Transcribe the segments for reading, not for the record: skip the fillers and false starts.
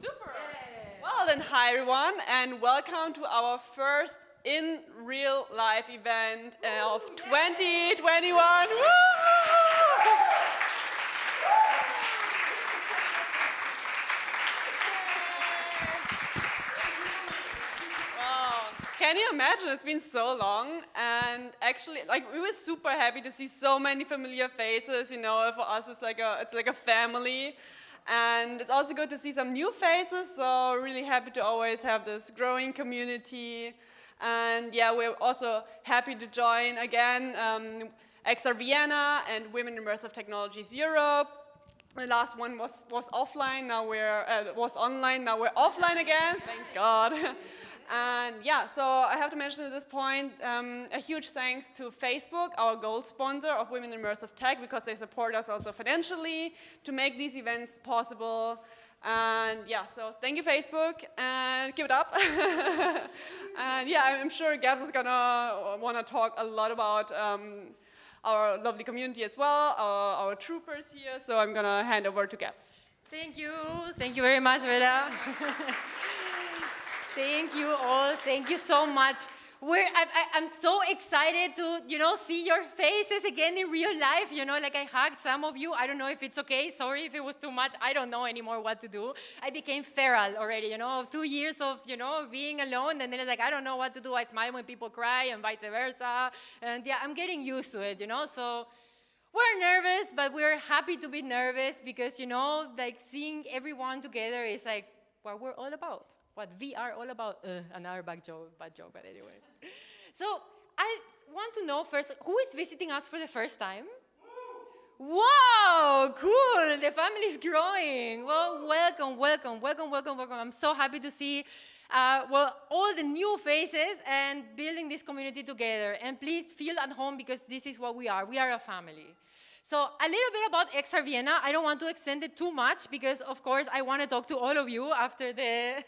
Super. Well then, hi everyone, and welcome to our first in real life event of 2021. Woo! Can you imagine? It's been so long, and actually, like, we were super happy to see so many familiar faces. You know, for us, it's like a family, and it's also good to see some new faces. So really happy to always have this growing community, and yeah, we're also happy to join again XRVienna and Women in Immersive Technologies Europe. The last one was offline. Now was online. Now we're offline again. Thank God. And yeah, so I have to mention at this point a huge thanks to Facebook, our gold sponsor of Women in Immersive Tech, because they support us also financially to make these events possible. And yeah, so thank you, Facebook, and keep it up. And yeah, I'm sure Gabs is gonna want to talk a lot about our lovely community as well, our troopers here. So I'm gonna hand over to Gabs. Thank you very much, Vera. Thank you all. Thank you so much. I'm so excited to, see your faces again in real life. Like I hugged some of you. I don't know if it's okay. Sorry if it was too much. I don't know anymore what to do. I became feral already, 2 years of, being alone. And then it's like, I don't know what to do. I smile when people cry and vice versa. And yeah, I'm getting used to it, So we're nervous, but we're happy to be nervous because, like seeing everyone together is like what we're all about. What we are all about. Another bad joke, but anyway. So I want to know first, who is visiting us for the first time? Wow, cool, the family is growing. Well, welcome. I'm so happy to see all the new faces and building this community together. And please feel at home because this is what we are. We are a family. So a little bit about XRVienna. I don't want to extend it too much because, of course, I want to talk to all of you after the,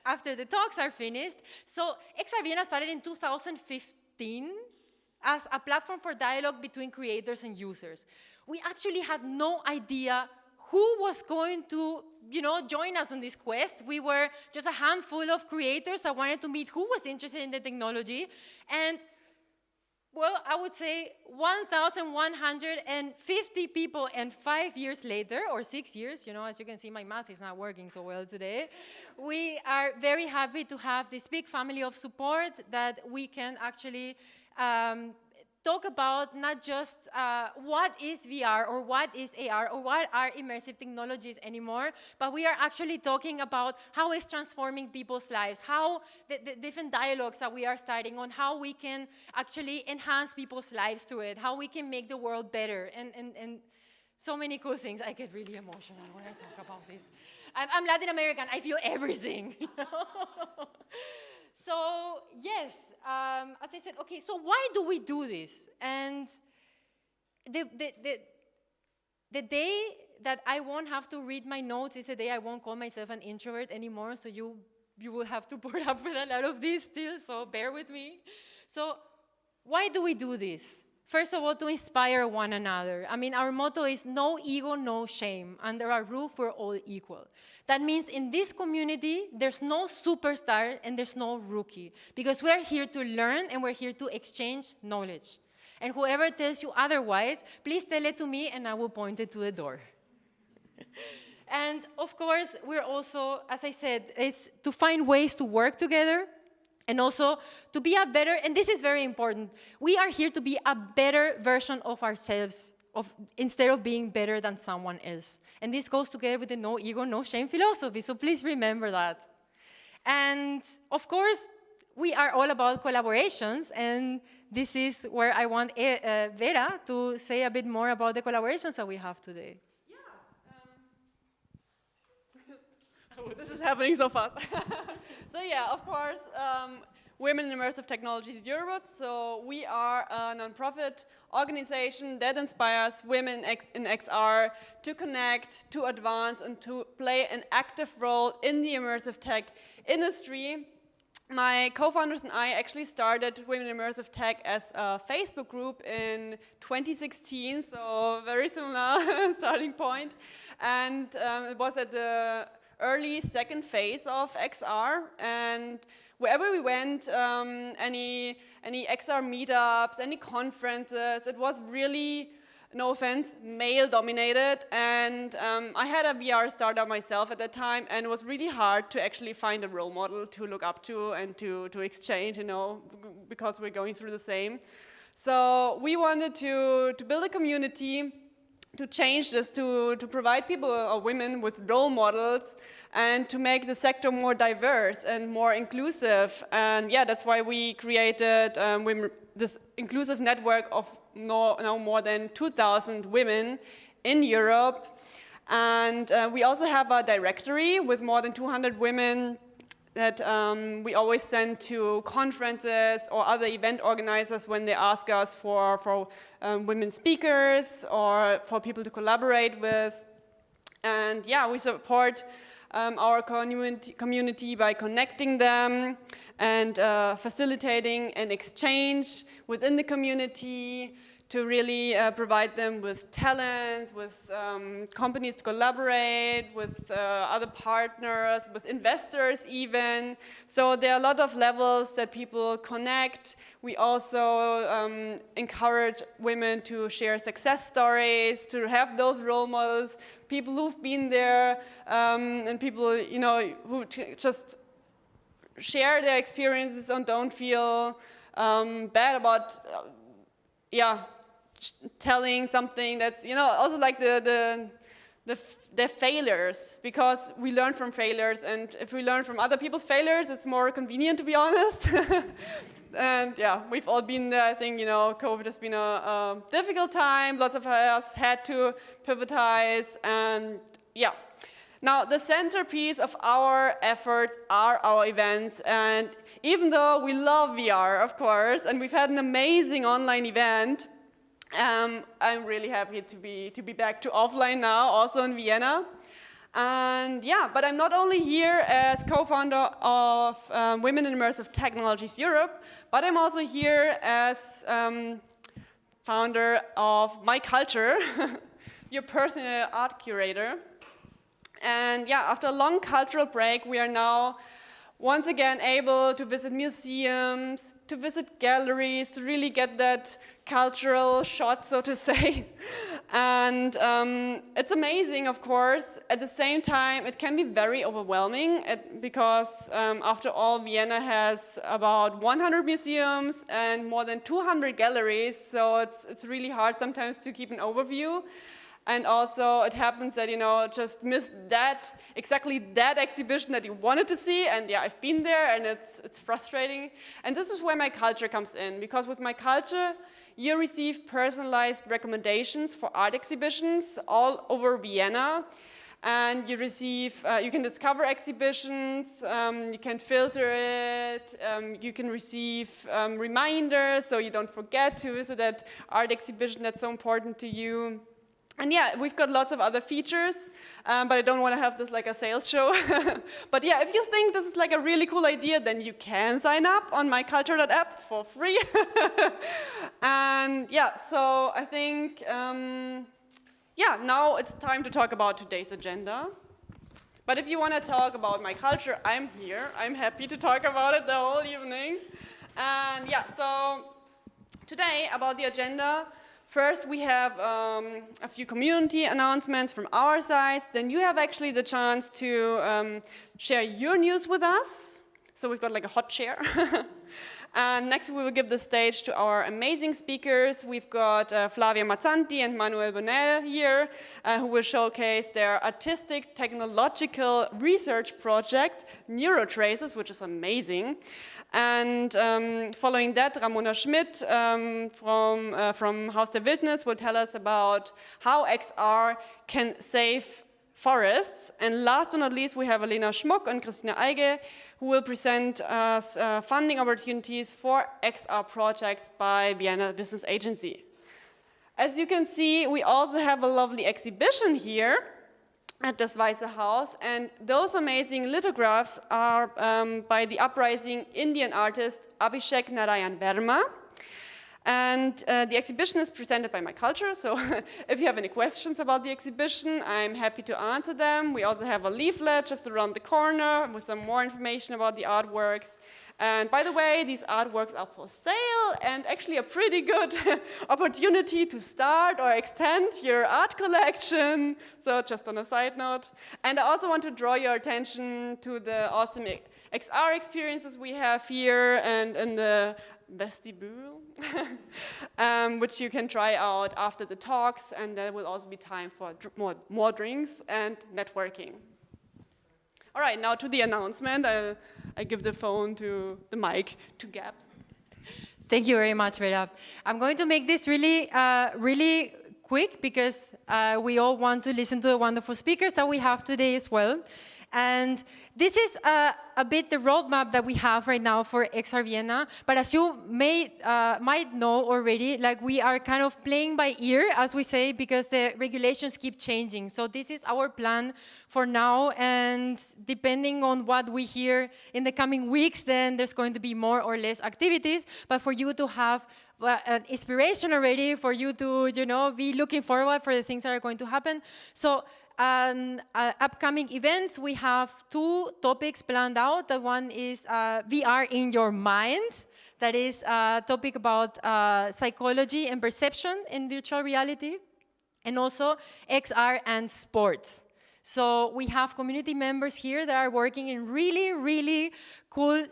after the talks are finished. So XRVienna started in 2015 as a platform for dialogue between creators and users. We actually had no idea who was going to join us on this quest. We were just a handful of creators. I wanted to meet who was interested in the technology. And well, I would say 1,150 people, and 5 years later, or 6 years, as you can see, my math is not working so well today. We are very happy to have this big family of support that we can actually talk about not just what is VR or what is AR or what are immersive technologies anymore, but we are actually talking about how it's transforming people's lives, how the different dialogues that we are starting on, how we can actually enhance people's lives through it, how we can make the world better, and so many cool things. I get really emotional when I talk about this. I'm Latin American, I feel everything. So yes, as I said, okay, so why do we do this? And the day that I won't have to read my notes is the day I won't call myself an introvert anymore, so you will have to put up with a lot of this still, so bear with me. So why do we do this? First of all, to inspire one another. I mean, our motto is no ego, no shame. Under our roof, we're all equal. That means in this community, there's no superstar and there's no rookie, because we're here to learn and we're here to exchange knowledge. And whoever tells you otherwise, please tell it to me and I will point it to the door. And of course, we're also, as I said, is to find ways to work together. And also to be a better, and this is very important, we are here to be a better version of ourselves instead of being better than someone else. And this goes together with the no ego, no shame philosophy, so please remember that. And of course, we are all about collaborations, and this is where I want Vera to say a bit more about the collaborations that we have today. This is happening so fast. So yeah, of course, Women in Immersive Technologies Europe. So we are a nonprofit organization that inspires women in XR to connect, to advance, and to play an active role in the immersive tech industry. My co-founders and I actually started Women in Immersive Tech as a Facebook group in 2016, so very similar starting point. And it was at the early second phase of XR, and wherever we went, any XR meetups, any conferences, it was really, no offense, male-dominated, and I had a VR startup myself at that time, and it was really hard to actually find a role model to look up to and to exchange, you know, because we're going through the same. So we wanted to build a community to change this, to provide people or women with role models and to make the sector more diverse and more inclusive. And yeah, that's why we created this inclusive network of now more than 2,000 women in Europe. And we also have a directory with more than 200 women that we always send to conferences or other event organizers when they ask us for women speakers or for people to collaborate with. And yeah, we support our community by connecting them and facilitating an exchange within the community to really provide them with talent, with companies to collaborate, with other partners, with investors even. So there are a lot of levels that people connect. We also encourage women to share success stories, to have those role models, people who've been there, and people, you know, who just share their experiences and don't feel bad about, telling something that's, you know, also like the failures, because we learn from failures, and if we learn from other people's failures, it's more convenient, to be honest. And yeah, we've all been there. I think, you know, COVID has been a difficult time. Lots of us had to pivotize, and yeah. Now, the centerpiece of our efforts are our events, and even though we love VR, of course, and we've had an amazing online event, I'm really happy to be back to offline now, also in Vienna. And yeah, but I'm not only here as co-founder of Women in Immersive Technologies Europe, but I'm also here as founder of My Culture, your personal art curator. And yeah, after a long cultural break, we are now once again able to visit museums, to visit galleries, to really get that cultural shot, so to say. And it's amazing, of course. At the same time, it can be very overwhelming because after all, Vienna has about 100 museums and more than 200 galleries, so it's really hard sometimes to keep an overview. And also, it happens that, you know, just missed exactly that exhibition that you wanted to see. And yeah, I've been there, and it's frustrating. And this is where My Culture comes in, because with My Culture, you receive personalized recommendations for art exhibitions all over Vienna. And you receive, you can discover exhibitions, you can filter it, you can receive reminders so you don't forget to visit that art exhibition that's so important to you. And yeah, we've got lots of other features, but I don't want to have this like a sales show. But yeah, if you think this is like a really cool idea, then you can sign up on myculture.app for free. And yeah, so I think, yeah, now it's time to talk about today's agenda. But if you want to talk about My Culture, I'm here. I'm happy to talk about it the whole evening. And yeah, so today about the agenda. First, we have a few community announcements from our side. Then you have actually the chance to share your news with us. So we've got like a hot chair. And next, we will give the stage to our amazing speakers. We've got Flavia Mazzanti and Manuel Bonell here, who will showcase their artistic technological research project, Neuro-Traces, which is amazing. And following that, Ramona Schmidt from Haus der Wildnis will tell us about how XR can save forests. And last but not least, we have Alena Schmuck and Christina Alge, who will present us funding opportunities for XR projects by Vienna Business Agency. As you can see, we also have a lovely exhibition here at das Weiße Haus, and those amazing lithographs are by the uprising Indian artist Abhishek Narayan Verma. And the exhibition is presented by my culture, so if you have any questions about the exhibition, I'm happy to answer them. We also have a leaflet just around the corner with some more information about the artworks. And by the way, these artworks are for sale and actually a pretty good opportunity to start or extend your art collection. So just on a side note. And I also want to draw your attention to the awesome XR experiences we have here and in the vestibule, which you can try out after the talks, and there will also be time for more drinks and networking. All right, now to the announcement. I give the mic to Gabs. Thank you very much, Vera. I'm going to make this really, really quick because we all want to listen to the wonderful speakers that we have today as well. And this is a bit the roadmap that we have right now for XRVienna. But as you might know already, like we are kind of playing by ear, as we say, because the regulations keep changing. So this is our plan for now. And depending on what we hear in the coming weeks, then there's going to be more or less activities. But for you to have an inspiration already, for you to, be looking forward for the things that are going to happen. So upcoming events, we have 2 topics planned out. The one is VR in your mind. That is a topic about psychology and perception in virtual reality, and also XR and sports. So we have community members here that are working in really, really cool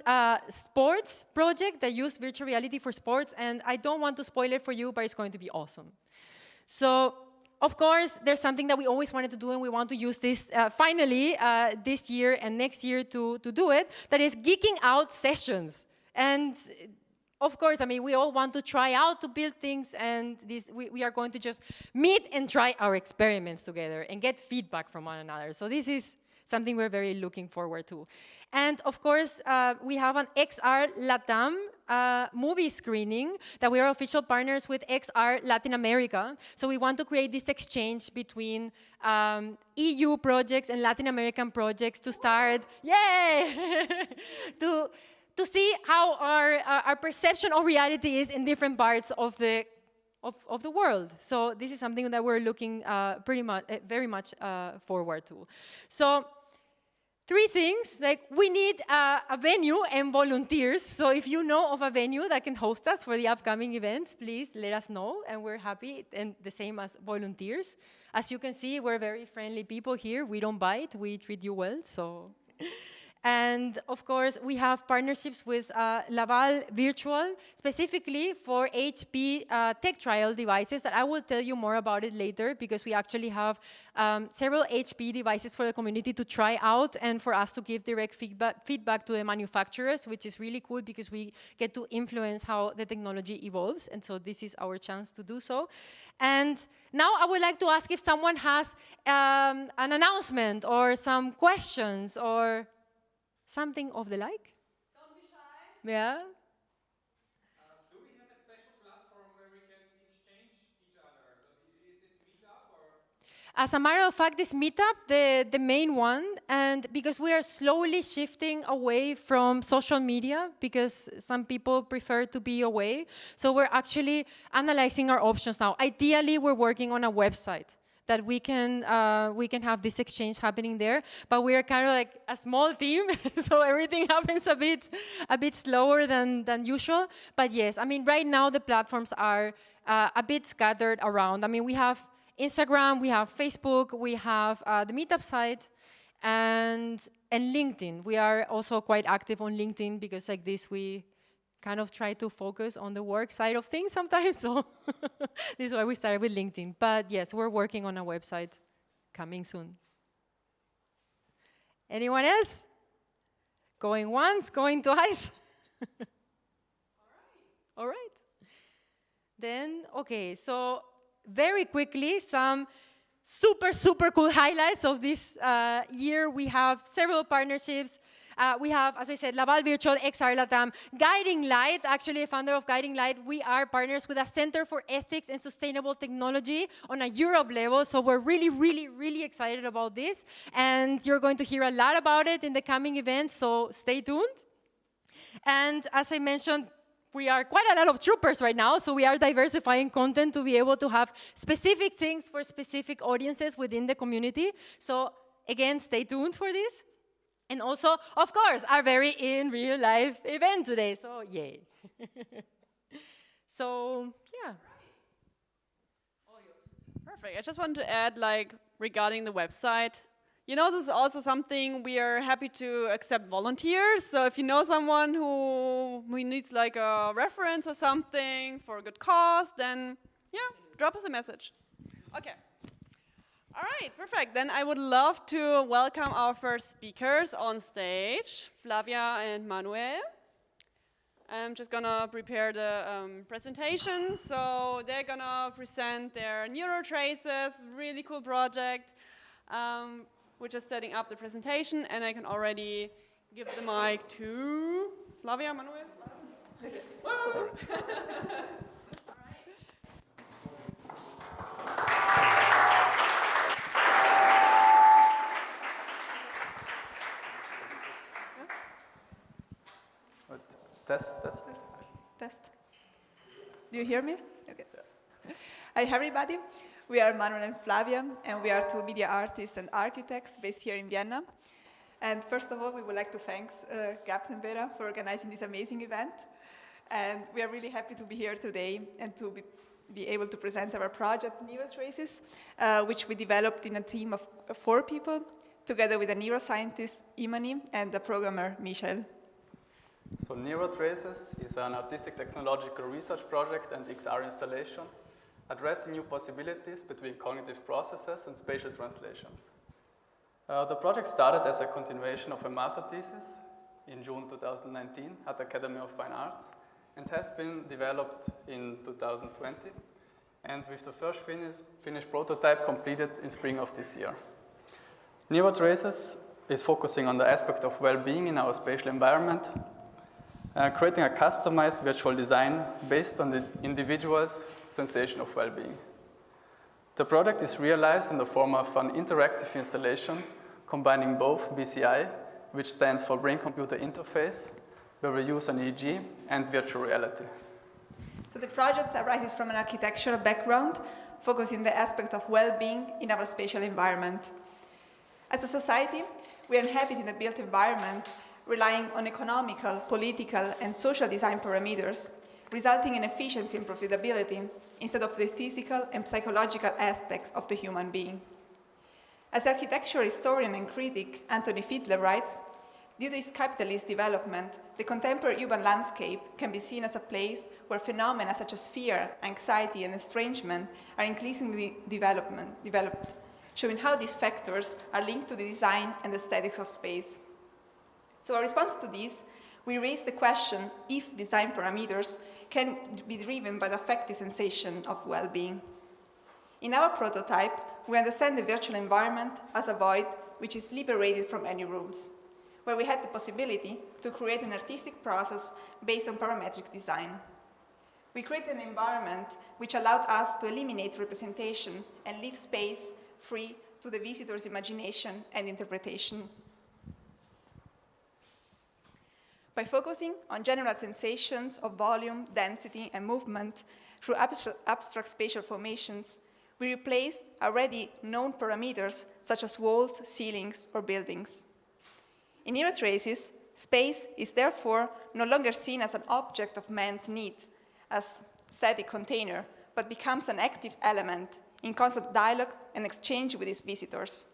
sports project that use virtual reality for sports, and I don't want to spoil it for you, but it's going to be awesome. So, of course, there's something that we always wanted to do, and we want to use this finally this year and next year to do it, that is geeking out sessions. And of course, I mean, we all want to try out to build things, and we are going to just meet and try our experiments together and get feedback from one another. So this is something we're very looking forward to. And of course, we have an XR Latam movie screening that we are official partners with XR Latin America. So we want to create this exchange between EU projects and Latin American projects to start, yay, to see how our perception of reality is in different parts of the world. So this is something that we're looking very much forward to. So 3 things, like we need a venue and volunteers. So if you know of a venue that can host us for the upcoming events, please let us know, and we're happy, and the same as volunteers. As you can see, we're very friendly people here. We don't bite, we treat you well, so. And of course, we have partnerships with Laval Virtual, specifically for HP tech trial devices, that I will tell you more about it later, because we actually have several HP devices for the community to try out and for us to give direct feedback to the manufacturers, which is really cool because we get to influence how the technology evolves. And so this is our chance to do so. And now I would like to ask if someone has an announcement or some questions or something of the like? Don't be shy. Yeah? Do we have a special platform where we can exchange each other? Is it Meetup or? As a matter of fact, this Meetup, the main one, and because we are slowly shifting away from social media, because some people prefer to be away, so we're actually analyzing our options now. Ideally, we're working on a website that we can have this exchange happening there, but we are kind of like a small team, so everything happens a bit slower than usual. But yes, I mean, right now the platforms are a bit scattered around. I mean, we have Instagram, we have Facebook, we have the Meetup site, and LinkedIn. We are also quite active on LinkedIn because like this we kind of try to focus on the work side of things sometimes, so this is why we started with LinkedIn. But yes, we're working on a website coming soon. Anyone else? Going once, going twice? All right. Then, okay, so very quickly, some super cool highlights of this year. We have several partnerships. We have, as I said, Laval Virtual, XR Latam, Guiding Light, actually a founder of Guiding Light. We are partners with a Center for Ethics and Sustainable Technology on a Europe level, so we're really excited about this. And you're going to hear a lot about it in the coming events, so stay tuned. And as I mentioned, we are quite a lot of troopers right now, so we are diversifying content to be able to have specific things for specific audiences within the community. So again, stay tuned for this. And also, of course, our very in real life event today, so yay. So, yeah. Perfect. I just want to add, like, regarding the website, you know, this is also something we are happy to accept volunteers. So if you know someone who needs like a reference or something for a good cause, then yeah, drop us a message. Okay. All right, perfect. Then I would love to welcome our first speakers on stage, Flavia and Manuel. I'm just gonna prepare the presentation. So they're gonna present their Neuro-Traces, really cool project. We're just setting up the presentation, and I can already give the mic to Flavia, Manuel. Sorry. Test. Do you hear me? Okay. Hi, everybody. We are Manuel and Flavia, and we are two media artists and architects based here in Vienna. And first of all, we would like to thank Gabs and Vera for organizing this amazing event. And we are really happy to be here today and to be able to present our project, Neuro-Traces, which we developed in a team of 4 people, together with a neuroscientist, Imani, and a programmer, Michel. So Neuro-Traces is an artistic technological research project and XR installation addressing new possibilities between cognitive processes and spatial translations. The project started as a continuation of a master thesis in June 2019 at the Academy of Fine Arts and has been developed in 2020, and with the first finished prototype completed in spring of this year. Neuro-Traces is focusing on the aspect of well-being in our spatial environment, creating a customized virtual design based on the individual's sensation of well-being. The project is realized in the form of an interactive installation combining both BCI, which stands for Brain-Computer Interface, where we use an EEG, and virtual reality. So the project arises from an architectural background, focusing on the aspect of well-being in our spatial environment. As a society, we inhabit in a built environment relying on economical, political, and social design parameters, resulting in efficiency and profitability instead of the physical and psychological aspects of the human being. As architectural historian and critic Anthony Fiedler writes, due to its capitalist development, the contemporary urban landscape can be seen as a place where phenomena such as fear, anxiety, and estrangement are increasingly developed, showing how these factors are linked to the design and aesthetics of space. So our response to this, we raise the question if design parameters can be driven by the affective sensation of well-being. In our prototype, we understand the virtual environment as a void which is liberated from any rules, where we had the possibility to create an artistic process based on parametric design. We created an environment which allowed us to eliminate representation and leave space free to the visitor's imagination and interpretation. By focusing on general sensations of volume, density, and movement through abstract spatial formations, we replaced already known parameters such as walls, ceilings, or buildings. In Neuro-Traces, space is therefore no longer seen as an object of man's need, as static container, but becomes an active element in constant dialogue and exchange with its visitors,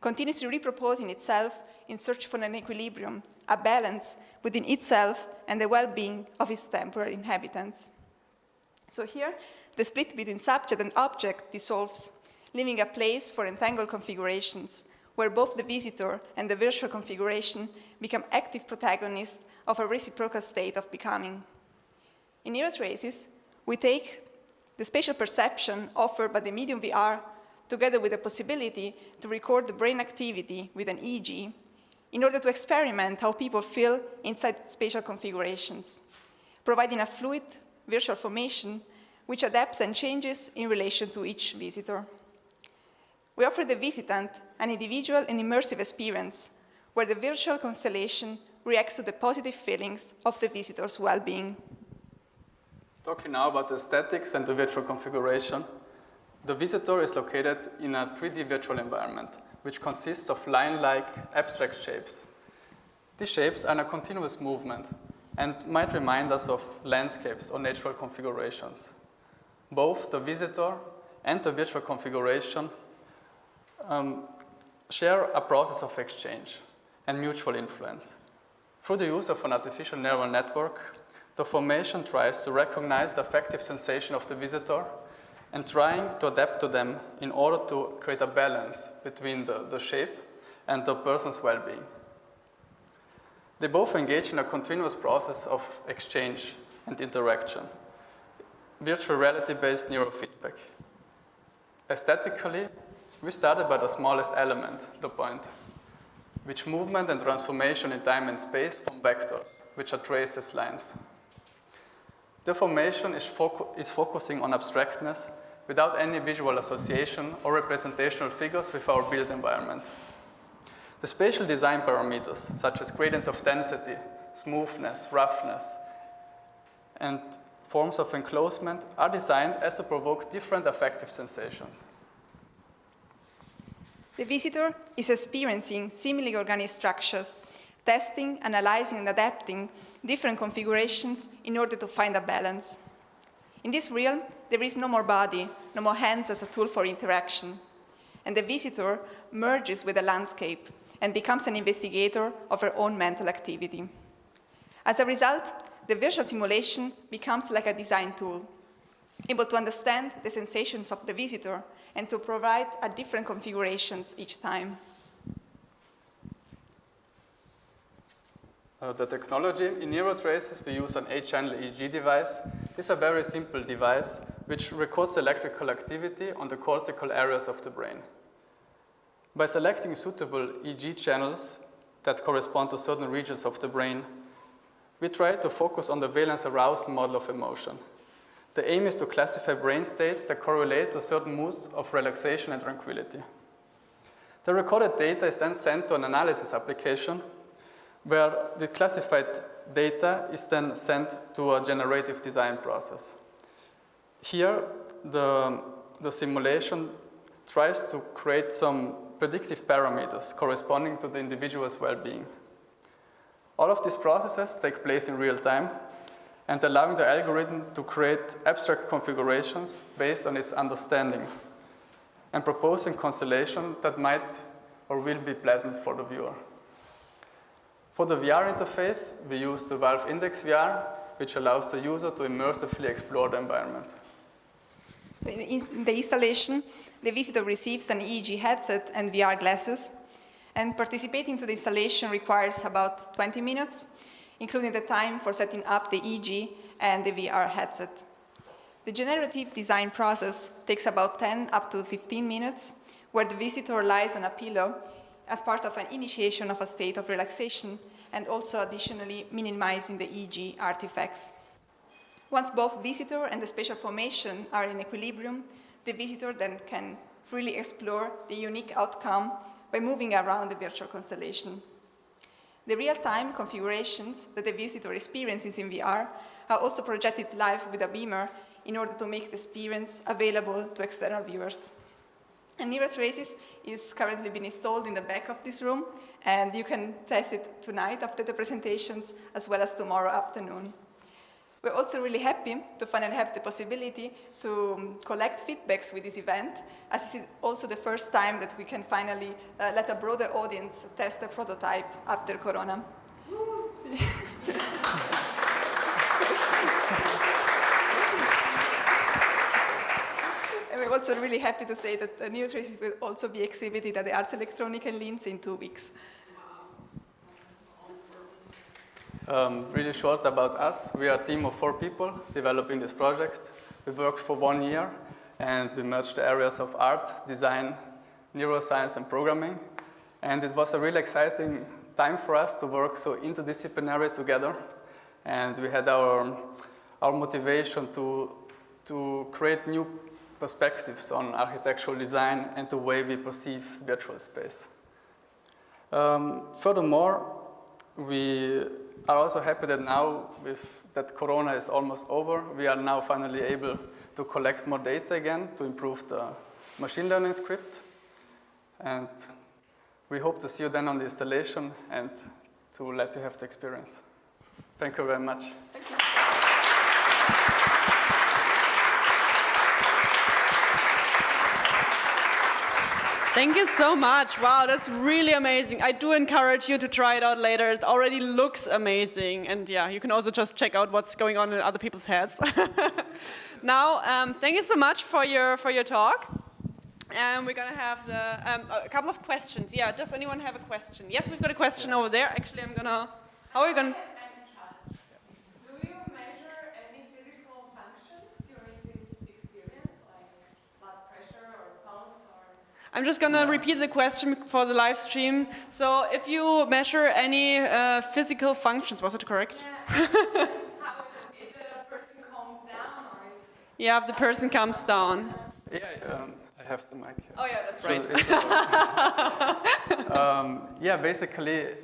continuously reproposing itself in search for an equilibrium, a balance within itself and the well-being of its temporary inhabitants. So here, the split between subject and object dissolves, leaving a place for entangled configurations, where both the visitor and the virtual configuration become active protagonists of a reciprocal state of becoming. In Neuro-Traces, we take the spatial perception offered by the medium VR, together with the possibility to record the brain activity with an EEG, in order to experiment how people feel inside spatial configurations, providing a fluid virtual formation which adapts and changes in relation to each visitor. We offer the visitant an individual and immersive experience where the virtual constellation reacts to the positive feelings of the visitor's well-being. Talking now about the aesthetics and the virtual configuration, the visitor is located in a 3D virtual environment, which consists of line-like abstract shapes. These shapes are in a continuous movement and might remind us of landscapes or natural configurations. Both the visitor and the virtual configuration share a process of exchange and mutual influence. Through the use of an artificial neural network, the formation tries to recognize the affective sensation of the visitor and trying to adapt to them in order to create a balance between the shape and the person's well-being. They both engage in a continuous process of exchange and interaction, virtual reality-based neurofeedback. Aesthetically, we started by the smallest element, the point, which movement and transformation in time and space from vectors, which are traced as lines. The formation is focusing on abstractness without any visual association or representational figures with our built environment. The spatial design parameters, such as gradients of density, smoothness, roughness, and forms of enclosement, are designed as to provoke different affective sensations. The visitor is experiencing seemingly organic structures, testing, analyzing, and adapting different configurations in order to find a balance. In this realm, there is no more body, no more hands as a tool for interaction, and the visitor merges with the landscape and becomes an investigator of her own mental activity. As a result, the virtual simulation becomes like a design tool, able to understand the sensations of the visitor and to provide different configurations each time. The technology in Neuro-Traces, we use an 8-channel EEG device. It's a very simple device which records electrical activity on the cortical areas of the brain. By selecting suitable EEG channels that correspond to certain regions of the brain, we try to focus on the valence arousal model of emotion. The aim is to classify brain states that correlate to certain moods of relaxation and tranquility. The recorded data is then sent to an analysis application where the classified data is then sent to a generative design process. Here, the simulation tries to create some predictive parameters corresponding to the individual's well-being. All of these processes take place in real time and allowing the algorithm to create abstract configurations based on its understanding and proposing constellation that might or will be pleasant for the viewer. For the VR interface, we use the Valve Index VR, which allows the user to immersively explore the environment. So in the installation, the visitor receives an EEG headset and VR glasses, and participating to the installation requires about 20 minutes, including the time for setting up the EEG and the VR headset. The generative design process takes about 10 up to 15 minutes, where the visitor lies on a pillow as part of an initiation of a state of relaxation and also additionally minimizing the EEG artifacts. Once both visitor and the spatial formation are in equilibrium, the visitor then can freely explore the unique outcome by moving around the virtual constellation. The real-time configurations that the visitor experiences in VR are also projected live with a beamer in order to make the experience available to external viewers. And Neuro-Traces is currently being installed in the back of this room, and you can test it tonight after the presentations, as well as tomorrow afternoon. We're also really happy to finally have the possibility to collect feedbacks with this event, as it's also the first time that we can finally let a broader audience test the prototype after Corona. And we're also really happy to say that the Neuro-Traces will also be exhibited at the Arts Electronic in Linz in 2 weeks. Really short about us. We are a team of 4 people developing this project. We worked for 1 year and we merged the areas of art, design, neuroscience and programming. And it was a really exciting time for us to work so interdisciplinary together. And we had our motivation to create new perspectives on architectural design and the way we perceive virtual space. Furthermore, we are also happy that now, that Corona is almost over, we are now finally able to collect more data again to improve the machine learning script. And we hope to see you then on the installation and to let you have the experience. Thank you very much. Thank you. Thank you so much. Wow, that's really amazing. I do encourage you to try it out later. It already looks amazing. And yeah, you can also just check out what's going on in other people's heads. Now, thank you so much for your talk. And we're going to have a couple of questions. Yeah, does anyone have a question? Yes, we've got a question over there. Actually, I'm going to... How are you going to... Do you measure any physical functions during this experience, like blood pressure or pulse or... I'm just going to repeat the question for the live stream. So if you measure any physical functions, was it correct? Yeah. If the person calms down or if... Yeah, if the person comes down. Yeah, I have the mic here. Oh yeah, that's right. Yeah, basically,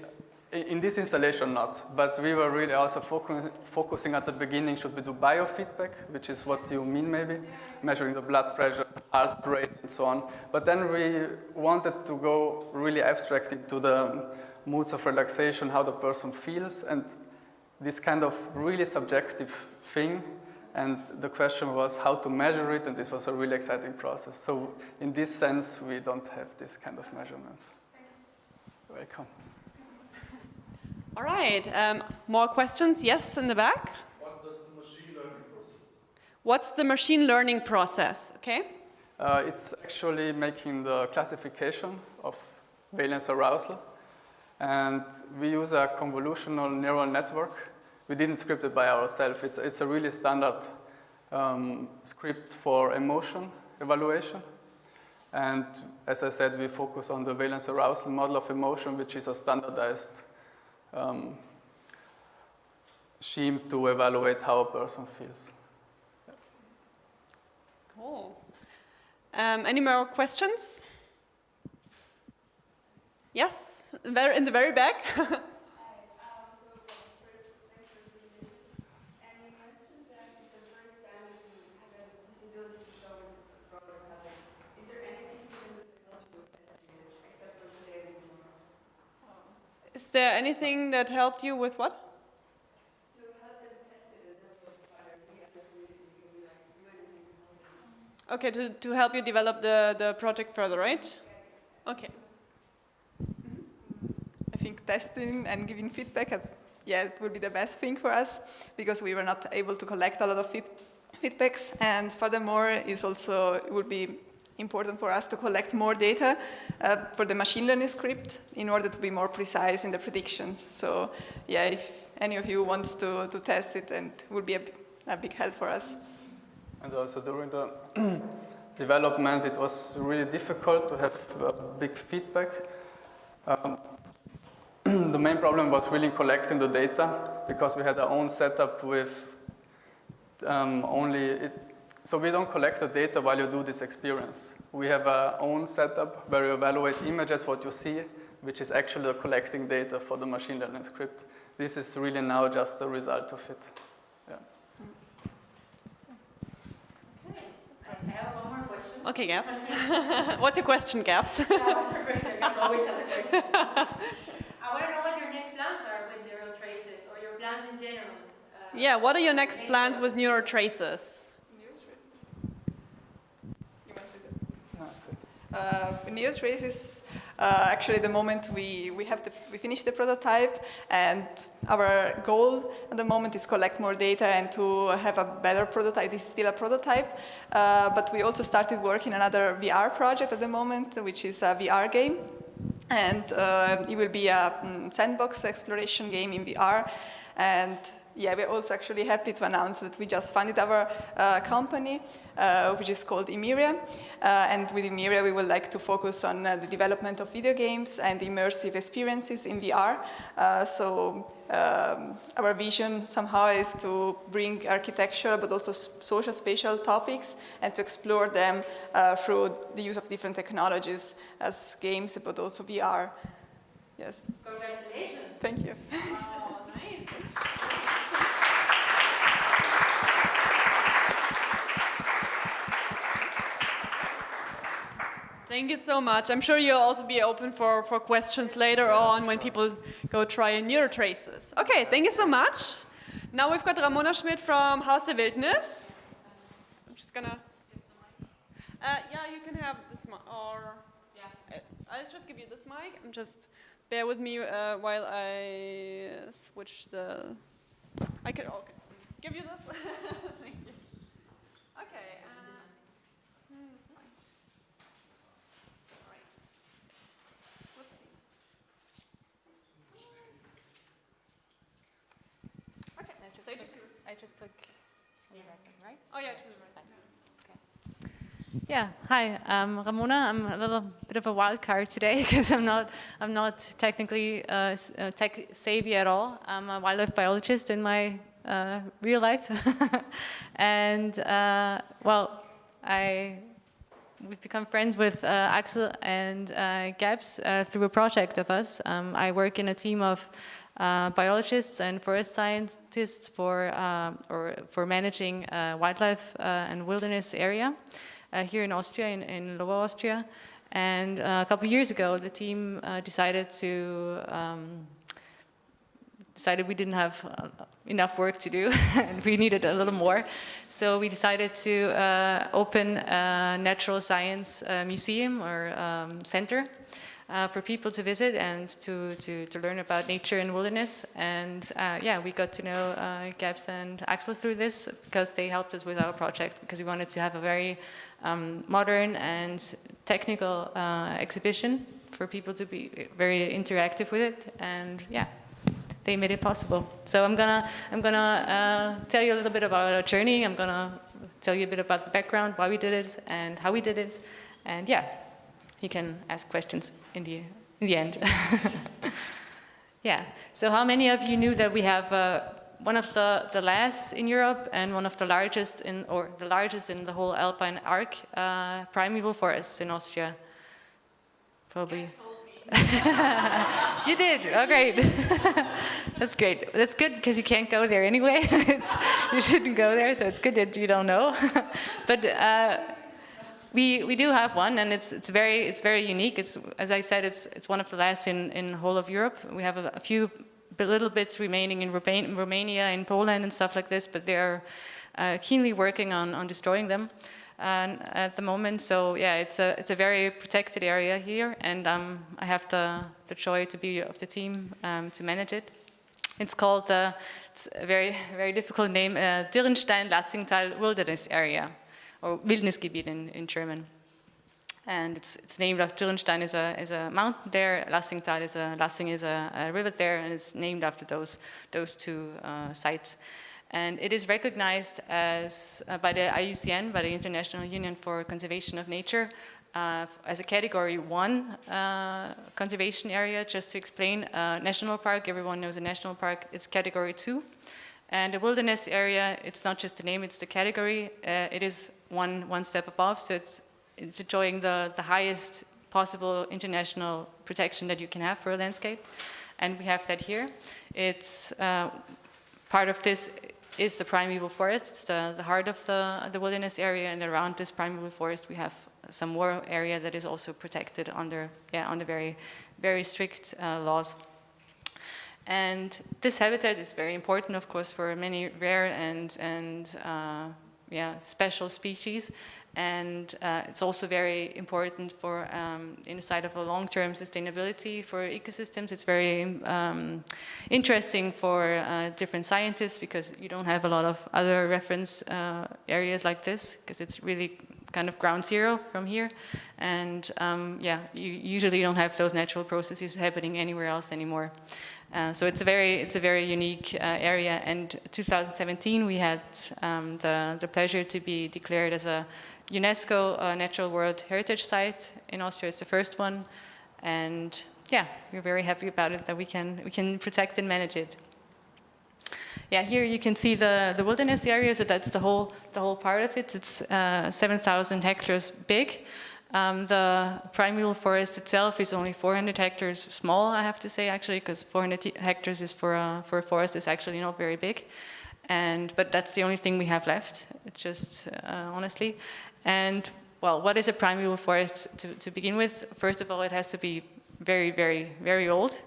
in this installation not, but we were really also focusing at the beginning, should we do biofeedback, which is what you mean maybe, measuring the blood pressure, heart rate, and so on. But then we wanted to go really abstract into the moods of relaxation, how the person feels, and this kind of really subjective thing. And the question was how to measure it, and this was a really exciting process. So in this sense, we don't have this kind of measurements. Welcome. All right, more questions? Yes, in the back. What does the machine learning process? What's the machine learning process? Okay. It's actually making the classification of valence arousal. And we use a convolutional neural network. We didn't script it by ourselves. It's a really standard script for emotion evaluation. And as I said, we focus on the valence arousal model of emotion, which is a standardized scheme to evaluate how a person feels. Cool. Any more questions? Yes, in the very back. Is there anything that helped you with what? To help them test it and know what we as a community can do anything to help them. Okay, to help you develop the project further, right? Okay. I think testing and giving feedback, it would be the best thing for us because we were not able to collect a lot of feedbacks, and furthermore, it would be important for us to collect more data for the machine learning script in order to be more precise in the predictions. So, yeah, if any of you wants to test it, and it would be a big help for us. And also during the development, it was really difficult to have big feedback. The main problem was really collecting the data because we had our own setup with so we don't collect the data while you do this experience. We have our own setup where you evaluate images, what you see, which is actually collecting data for the machine learning script. This is really now just a result of it. Yeah. I have one more question. Okay, Gaps. What's your question, Gaps? Gaps always has a question. I want to know what your next plans are with Neuro-Traces, or your plans in general. Yeah, what are your next plans with Neuro-Traces? Neuro-Traces, actually, the moment we finished the prototype, and our goal at the moment is collect more data and to have a better prototype. This is still a prototype, but we also started working on another VR project at the moment, which is a VR game, and it will be a sandbox exploration game in VR. And yeah, we're also actually happy to announce that we just funded our company, which is called Immerea. And with Immerea, we would like to focus on the development of video games and immersive experiences in VR. Our vision somehow is to bring architecture, but also social spatial topics, and to explore them through the use of different technologies as games, but also VR. Yes. Congratulations. Thank you. Thank you so much. I'm sure you'll also be open for questions later on when people go try Neuro-Traces. Okay, thank you so much. Now we've got Ramona Schmidt from Haus der Wildnis. I'm just gonna... yeah, you can have this mic, or... Yeah. I'll just give you this mic, and just bear with me while I switch the... I could, okay. Give you this? Thank you. Okay. I just click on the button, right? Oh yeah, to the right. Okay. Yeah. Hi, I'm Ramona. I'm a little bit of a wild card today because I'm not technically tech savvy at all. I'm a wildlife biologist in my real life, and well, we've become friends with Axel and Gabs through a project of us. I work in a team of biologists and forest scientists for managing wildlife and wilderness area here in Austria, in Laval, Austria. And a couple of years ago, the team decided we didn't have enough work to do and we needed a little more. So we decided to open a natural science museum or center for people to visit and to learn about nature and wilderness. And yeah, we got to know Gabs and Axel through this because they helped us with our project, because we wanted to have a very modern and technical exhibition for people to be very interactive with it. And yeah, they made it possible. So I'm gonna tell you a little bit about our journey. I'm gonna tell you a bit about the background, why we did it and how we did it. And yeah, you can ask questions in the end. Yeah. So how many of you knew that we have one of the last in Europe and one of the largest the largest in the whole Alpine arc primeval forests in Austria? Probably. You did. Oh, great. That's great. That's good because you can't go there anyway. You shouldn't go there, so it's good that you don't know. But we do have one, and it's very unique. It's, as I said, it's one of the last in whole of Europe. We have a few little bits remaining in Romania, in Poland, and stuff like this, but they're keenly working on destroying them at the moment. So yeah, it's a very protected area here, and I have the joy to be of the team to manage it. It's called it's a very difficult name, Dürrenstein-Lassingtal Wilderness Area, or Wildnisgebiet in German. And it's named after Dürrenstein is a mountain there. Lassingtal Lassing is a river there, and it's named after those two sites. And it is recognized as by the IUCN, by the International Union for Conservation of Nature, as a Category 1 conservation area. Just to explain, national park, everyone knows a national park, it's Category 2. And the wilderness area, it's not just the name, it's the category. It is one step above, so it's enjoying the highest possible international protection that you can have for a landscape. And we have that here. It's part of this is the primeval forest. It's the heart of the wilderness area, and around this primeval forest we have some more area that is also protected under very, very strict laws. And this habitat is very important, of course, for many rare and special species. And it's also very important for inside of a long-term sustainability for ecosystems. It's very interesting for different scientists, because you don't have a lot of other reference areas like this, because it's really kind of ground zero from here. And you usually don't have those natural processes happening anywhere else anymore. So it's a very unique area. And 2017 we had the pleasure to be declared as a UNESCO Natural World Heritage Site in Austria. It's the first one, and yeah, we're very happy about it that we can protect and manage it. Yeah, here you can see the wilderness area. So that's the whole part of it. It's 7,000 hectares big. The primeval forest itself is only 400 hectares small, I have to say, actually, because 400 hectares is for a forest is actually not very big. But that's the only thing we have left, just honestly. And well, what is a primeval forest to begin with? First of all, it has to be very, very, very old.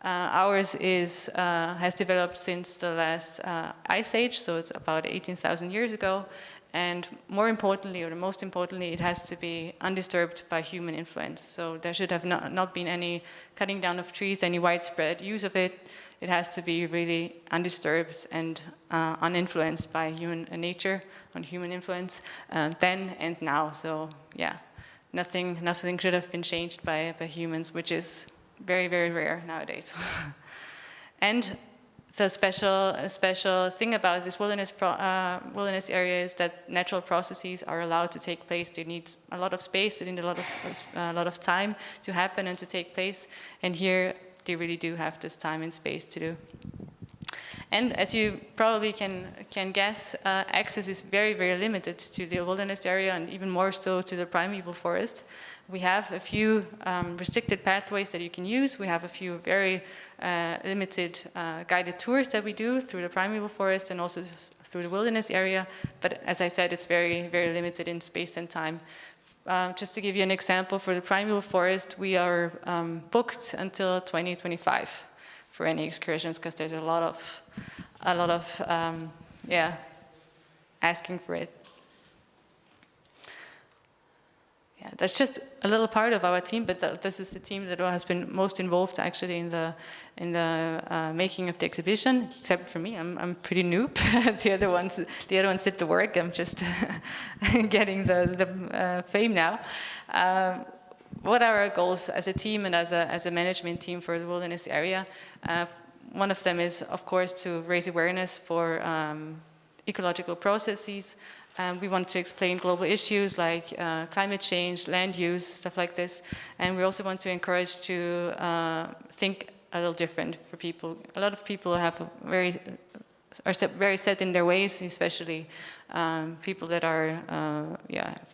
Ours has developed since the last ice age, so it's about 18,000 years ago. And more importantly, or most importantly, it has to be undisturbed by human influence. So there should have not been any cutting down of trees, any widespread use of it. It has to be really undisturbed and uninfluenced by human nature, on human influence, then and now. So yeah, nothing should have been changed by humans, which is very, very rare nowadays. And the special thing about this wilderness area is that natural processes are allowed to take place. They need a lot of space, they need a lot of time to happen and to take place. And here, they really do have this time and space to do. And as you probably can guess, access is very, very limited to the wilderness area, and even more so to the primeval forest. We have a few restricted pathways that you can use. We have a few very limited guided tours that we do through the primeval forest and also through the wilderness area. But as I said, it's very, very limited in space and time. Just to give you an example, for the primeval forest, we are booked until 2025 for any excursions, because there's a lot of asking for it. Yeah, that's just a little part of our team, but this is the team that has been most involved actually in the making of the exhibition. Except for me, I'm pretty noob. the other ones did the work. I'm just getting the fame now. What are our goals as a team and as a management team for the wilderness area? One of them is, of course, to raise awareness for ecological processes. We want to explain global issues like climate change, land use, stuff like this. And we also want to encourage to think a little different for people. A lot of people are very set in their ways, especially people that are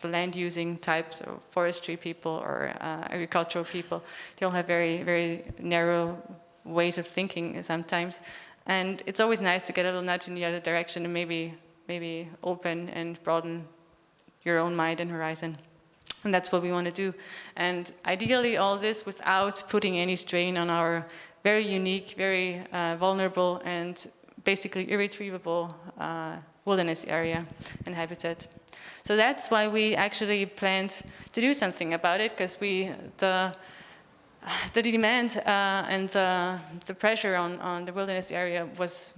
the land using types, or forestry people or agricultural people. They all have very, very narrow ways of thinking sometimes. And it's always nice to get a little nudge in the other direction and maybe open and broaden your own mind and horizon. And that's what we want to do. And ideally all this without putting any strain on our very unique, very vulnerable and basically irretrievable wilderness area and habitat. So that's why we actually planned to do something about it, because the demand and the pressure on the wilderness area was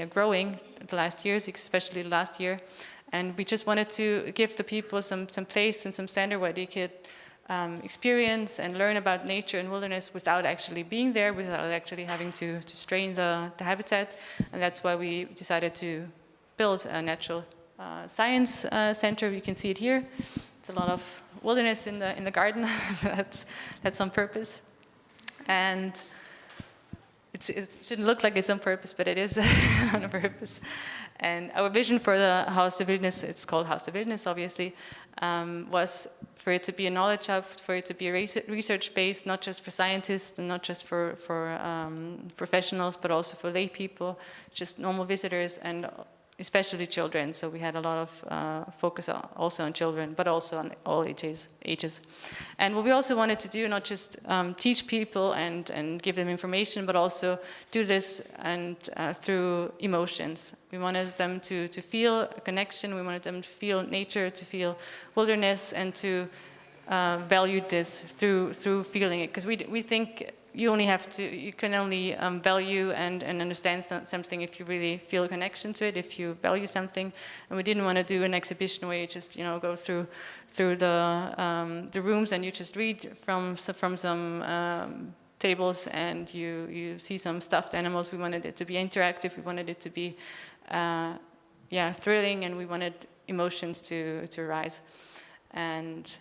growing the last years, especially last year. And we just wanted to give the people some place and some center where they could experience and learn about nature and wilderness without actually being there, without actually having to strain the habitat. And that's why we decided to build a natural science center. You can see it here. It's a lot of wilderness in the garden. that's on purpose. And it shouldn't look like it's on purpose, but it is on purpose. And our vision for the Haus der Wildnis, it's called Haus der Wildnis, obviously, was for it to be a knowledge hub, for it to be research based, not just for scientists and not just for professionals, but also for lay people, just normal visitors, and especially children. So we had a lot of focus also on children, but also on all ages. And what we also wanted to do, not just teach people and give them information, but also do this and through emotions. We wanted them to feel a connection. We wanted them to feel nature, to feel wilderness, and to value this through feeling it. Because we think you can only value and understand something if you really feel a connection to it, if you value something. And we didn't want to do an exhibition where you just go through the rooms and you just read from some tables and you see some stuffed animals. We wanted it to be interactive. We wanted it to be thrilling, and we wanted emotions to arise. And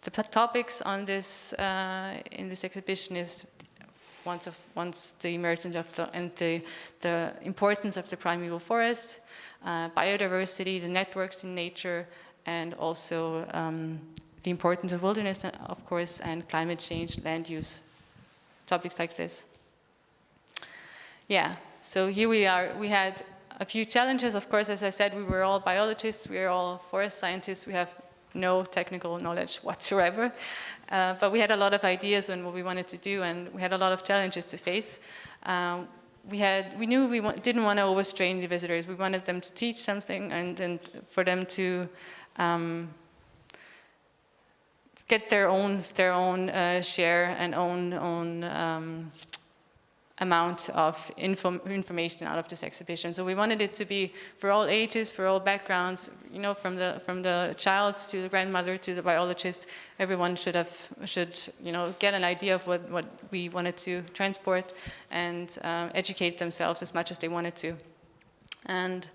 the topics on this in this exhibition is once the emergence of the importance of the primeval forest, biodiversity, the networks in nature, and also the importance of wilderness, of course, and climate change, land use, topics like this. Yeah, so here we are. We had a few challenges, of course. As I said, we were all biologists, we are all forest scientists. We have no technical knowledge whatsoever. But we had a lot of ideas on what we wanted to do, and we had a lot of challenges to face. We knew we didn't want to overstrain the visitors. We wanted them to teach something and for them to get their own share and own amount of information out of this exhibition. So we wanted it to be for all ages, for all backgrounds, you know, from the child to the grandmother to the biologist. Everyone should you know, get an idea of what we wanted to transport and educate themselves as much as they wanted to. And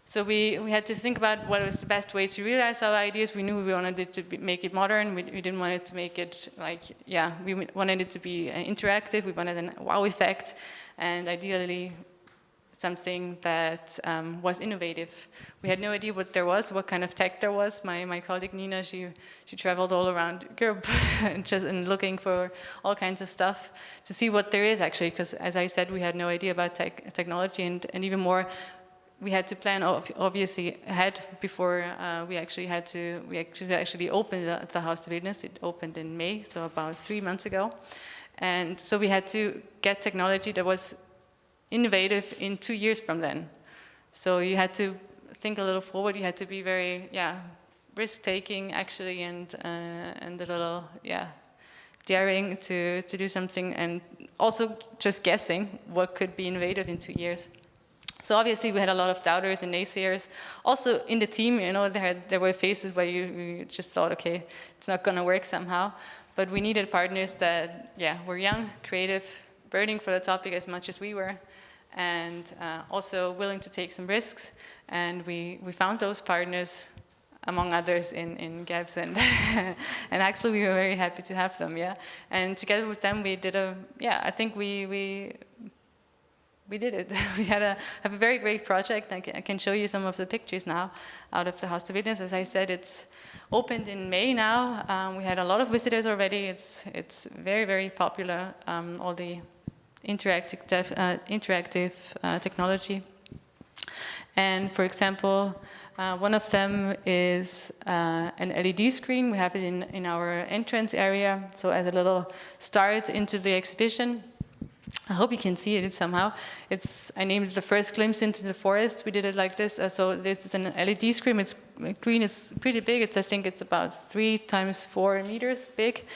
so we had to think about what was the best way to realize our ideas. We knew we wanted it to make it modern. We didn't want it to make it like, yeah, we wanted it to be interactive. We wanted a wow effect, and ideally something that was innovative. We had no idea what there was, what kind of tech there was. My colleague Nina, she traveled all around Europe and looking for all kinds of stuff to see what there is actually, because as I said, we had no idea about technology, and even more, we had to plan obviously ahead before we actually opened the Haus der Wildnis. It opened in May, so about 3 months ago. And so we had to get technology that was innovative in 2 years from then. So you had to think a little forward. You had to be very, risk-taking actually, and a little, daring to do something, and also just guessing what could be innovative in 2 years. So obviously we had a lot of doubters and naysayers. Also in the team, you know, there were phases where you just thought, okay, it's not going to work somehow. But we needed partners that, were young, creative, burning for the topic as much as we were, and also willing to take some risks. And we found those partners, among others, in Gabs and and Axel. We were very happy to have them, And together with them, we did I think we did it. We have a very great project. I can show you some of the pictures now out of the Haus der Wildnis. As I said, it's opened in May now. We had a lot of visitors already. It's very, very popular, all the interactive technology. And for example, one of them is an LED screen. We have it in our entrance area. So as a little start into the exhibition, I hope you can see it somehow. I named it the first glimpse into the forest. We did it like this. So this is an LED screen. It's green. It's pretty big. I think it's about 3 × 4 meters big.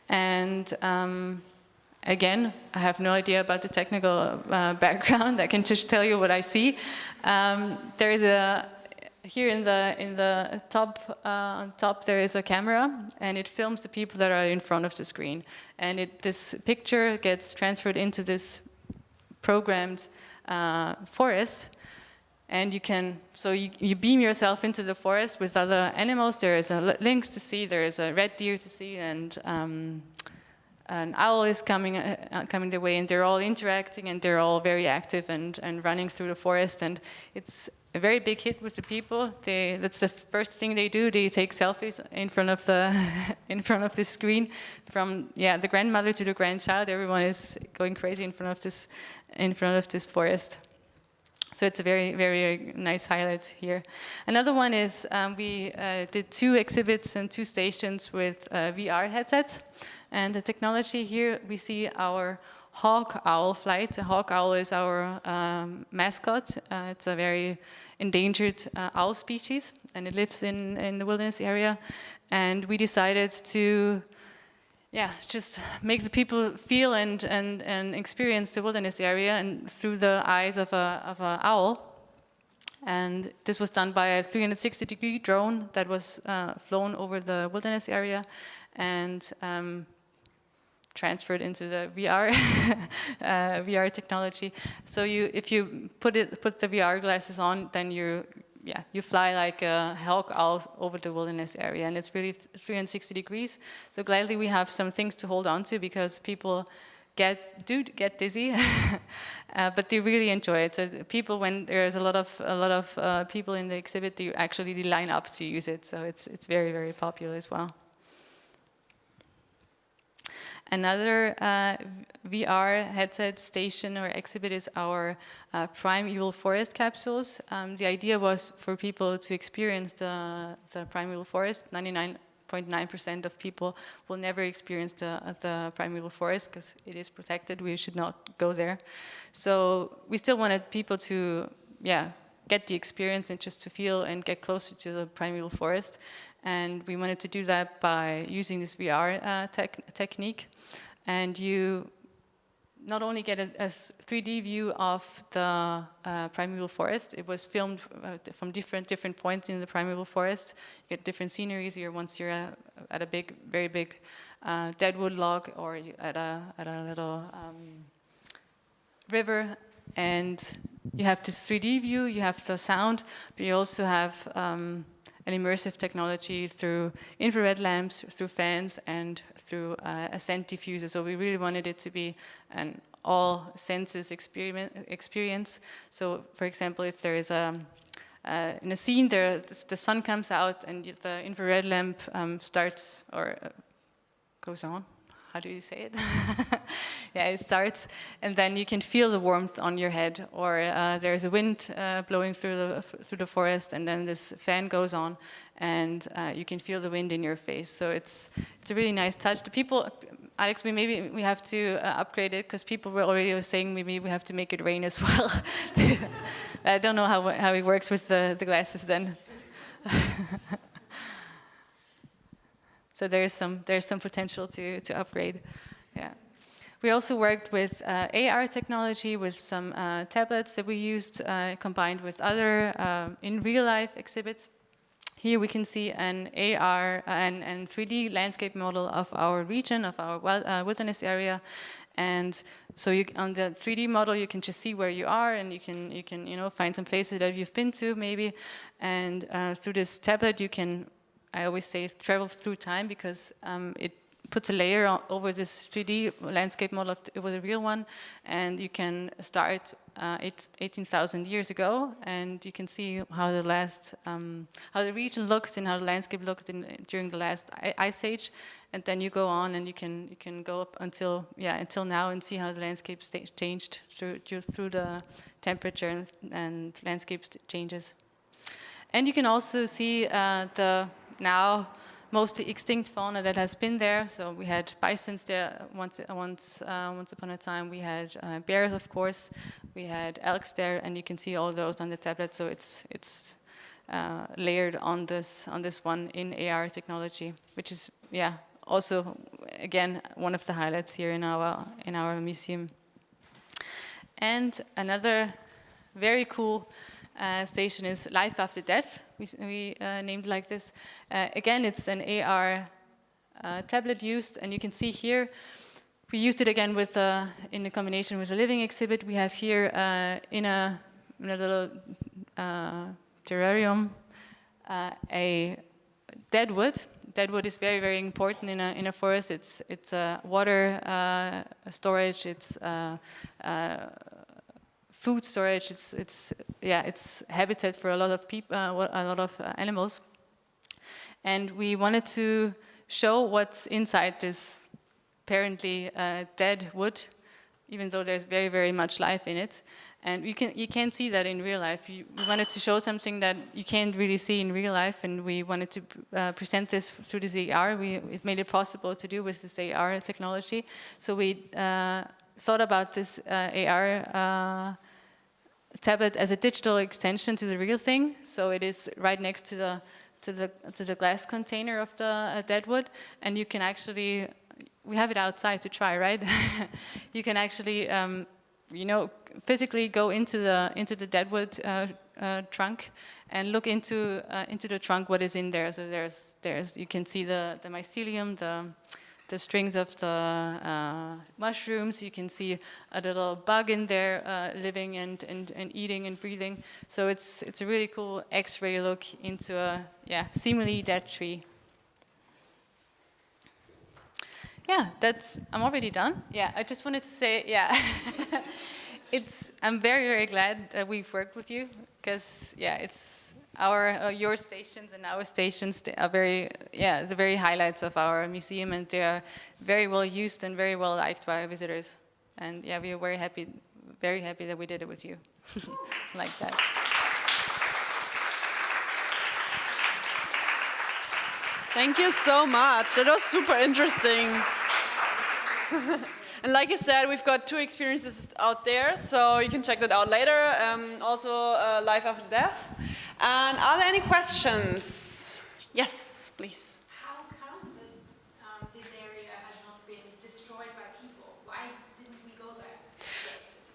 And again, I have no idea about the technical background. I can just tell you what I see. There is here in the top, on top there is a camera, and it films the people that are in front of the screen. And this picture gets transferred into this programmed forest, and you beam yourself into the forest with other animals. There is a lynx to see, there is a red deer to see, and an owl is coming their way, and they're all interacting, and they're all very active and running through the forest. And it's a very big hit with the people. That's the first thing they do. They take selfies in front of the screen. From the grandmother to the grandchild, everyone is going crazy in front of this forest. So it's a very, very nice highlight here. Another one is we did 2 exhibits and 2 stations with VR headsets. And the technology here, we see our hawk owl flight. The hawk owl is our mascot. It's a very endangered owl species, and it lives in the wilderness area. And we decided to just make the people feel and experience the wilderness area and through the eyes of an owl. And this was done by a 360-degree drone that was flown over the wilderness area and transferred into the VR VR technology. So if you put the VR glasses on, then you fly like a hawk owl over the wilderness area, and it's really 360 degrees. So gladly we have some things to hold on to, because people do get dizzy, but they really enjoy it. So people, when there's a lot of people in the exhibit, they actually line up to use it. So it's very, very popular as well. Another VR headset station or exhibit is our primeval forest capsules. The idea was for people to experience the primeval forest. 99.9% of people will never experience the primeval forest because it is protected. We should not go there. So we still wanted people to, get the experience and just to feel and get closer to the primeval forest. And we wanted to do that by using this VR technique. And you not only get a 3D view of the primeval forest, it was filmed from different points in the primeval forest. You get different sceneries. Once you're at a very big deadwood log, or at a little river, and you have this 3D view, you have the sound, but you also have an immersive technology through infrared lamps, through fans, and through a scent diffuser. So we really wanted it to be an all senses experience. So, for example, if there is in a scene, the sun comes out and the infrared lamp starts or goes on. How do you say it? Yeah, it starts, and then you can feel the warmth on your head, or there's a wind blowing through the forest, and then this fan goes on, and you can feel the wind in your face. So it's a really nice touch. The people, Alex, maybe we have to upgrade it, because people were already saying maybe we have to make it rain as well. I don't know how it works with the glasses then. So there's some potential to upgrade. Yeah. We also worked with AR technology, with some tablets that we used combined with other in real life exhibits. Here we can see an AR and 3D landscape model of our region, of our wilderness area. And so on the 3D model, you can just see where you are, and you can find some places that you've been to maybe. And through this tablet, you can, I always say, travel through time, because it puts a layer over this 3D landscape model with a real one, and you can start 18,000 years ago, and you can see how how the region looked and how the landscape looked during the last ice age, and then you go on and you can go up until now and see how the landscape changed through the temperature and landscape changes. And you can also see the now mostly extinct fauna that has been there. So we had bisons there once upon a time. We had bears, of course. We had elks there, and you can see all those on the tablet. So it's layered on this one in AR technology, which is also again one of the highlights here in our museum. And another very cool station is Life After Death. We named like this. Again, it's an AR tablet used, and you can see here, we used it again with in a combination with a living exhibit. We have here in a little terrarium a deadwood. Deadwood is very, very important in a forest. It's water storage. It's food storage. It's habitat for a lot of people, a lot of animals, and we wanted to show what's inside this apparently dead wood, even though there's very, very much life in it. And you can't see that in real life. We wanted to show something that you can't really see in real life, and we wanted to present this through this AR. It made it possible to do with this AR technology. So we thought about this AR tablet as a digital extension to the real thing. So it is right next to the glass container of the deadwood, and you can actually, we have it outside to try, right? You can actually physically go into the deadwood trunk and look into the trunk, what is in there. So there's you can see the mycelium, the strings of the mushrooms. You can see a little bug in there living and eating and breathing. So it's a really cool X-ray look into a seemingly dead tree. Yeah, I'm already done. Yeah, I just wanted to say, I'm very, very glad that we've worked with you, because your stations and our stations are very, the very highlights of our museum, and they are very well used and very well liked by our visitors. And yeah, we are very happy that we did it with you, like that. Thank you so much. That was super interesting. And like you said, we've got 2 experiences out there, so you can check that out later. Also, Life After Death. And are there any questions? Yes, please. How come that this area has not been destroyed by people? Why didn't we go there yet?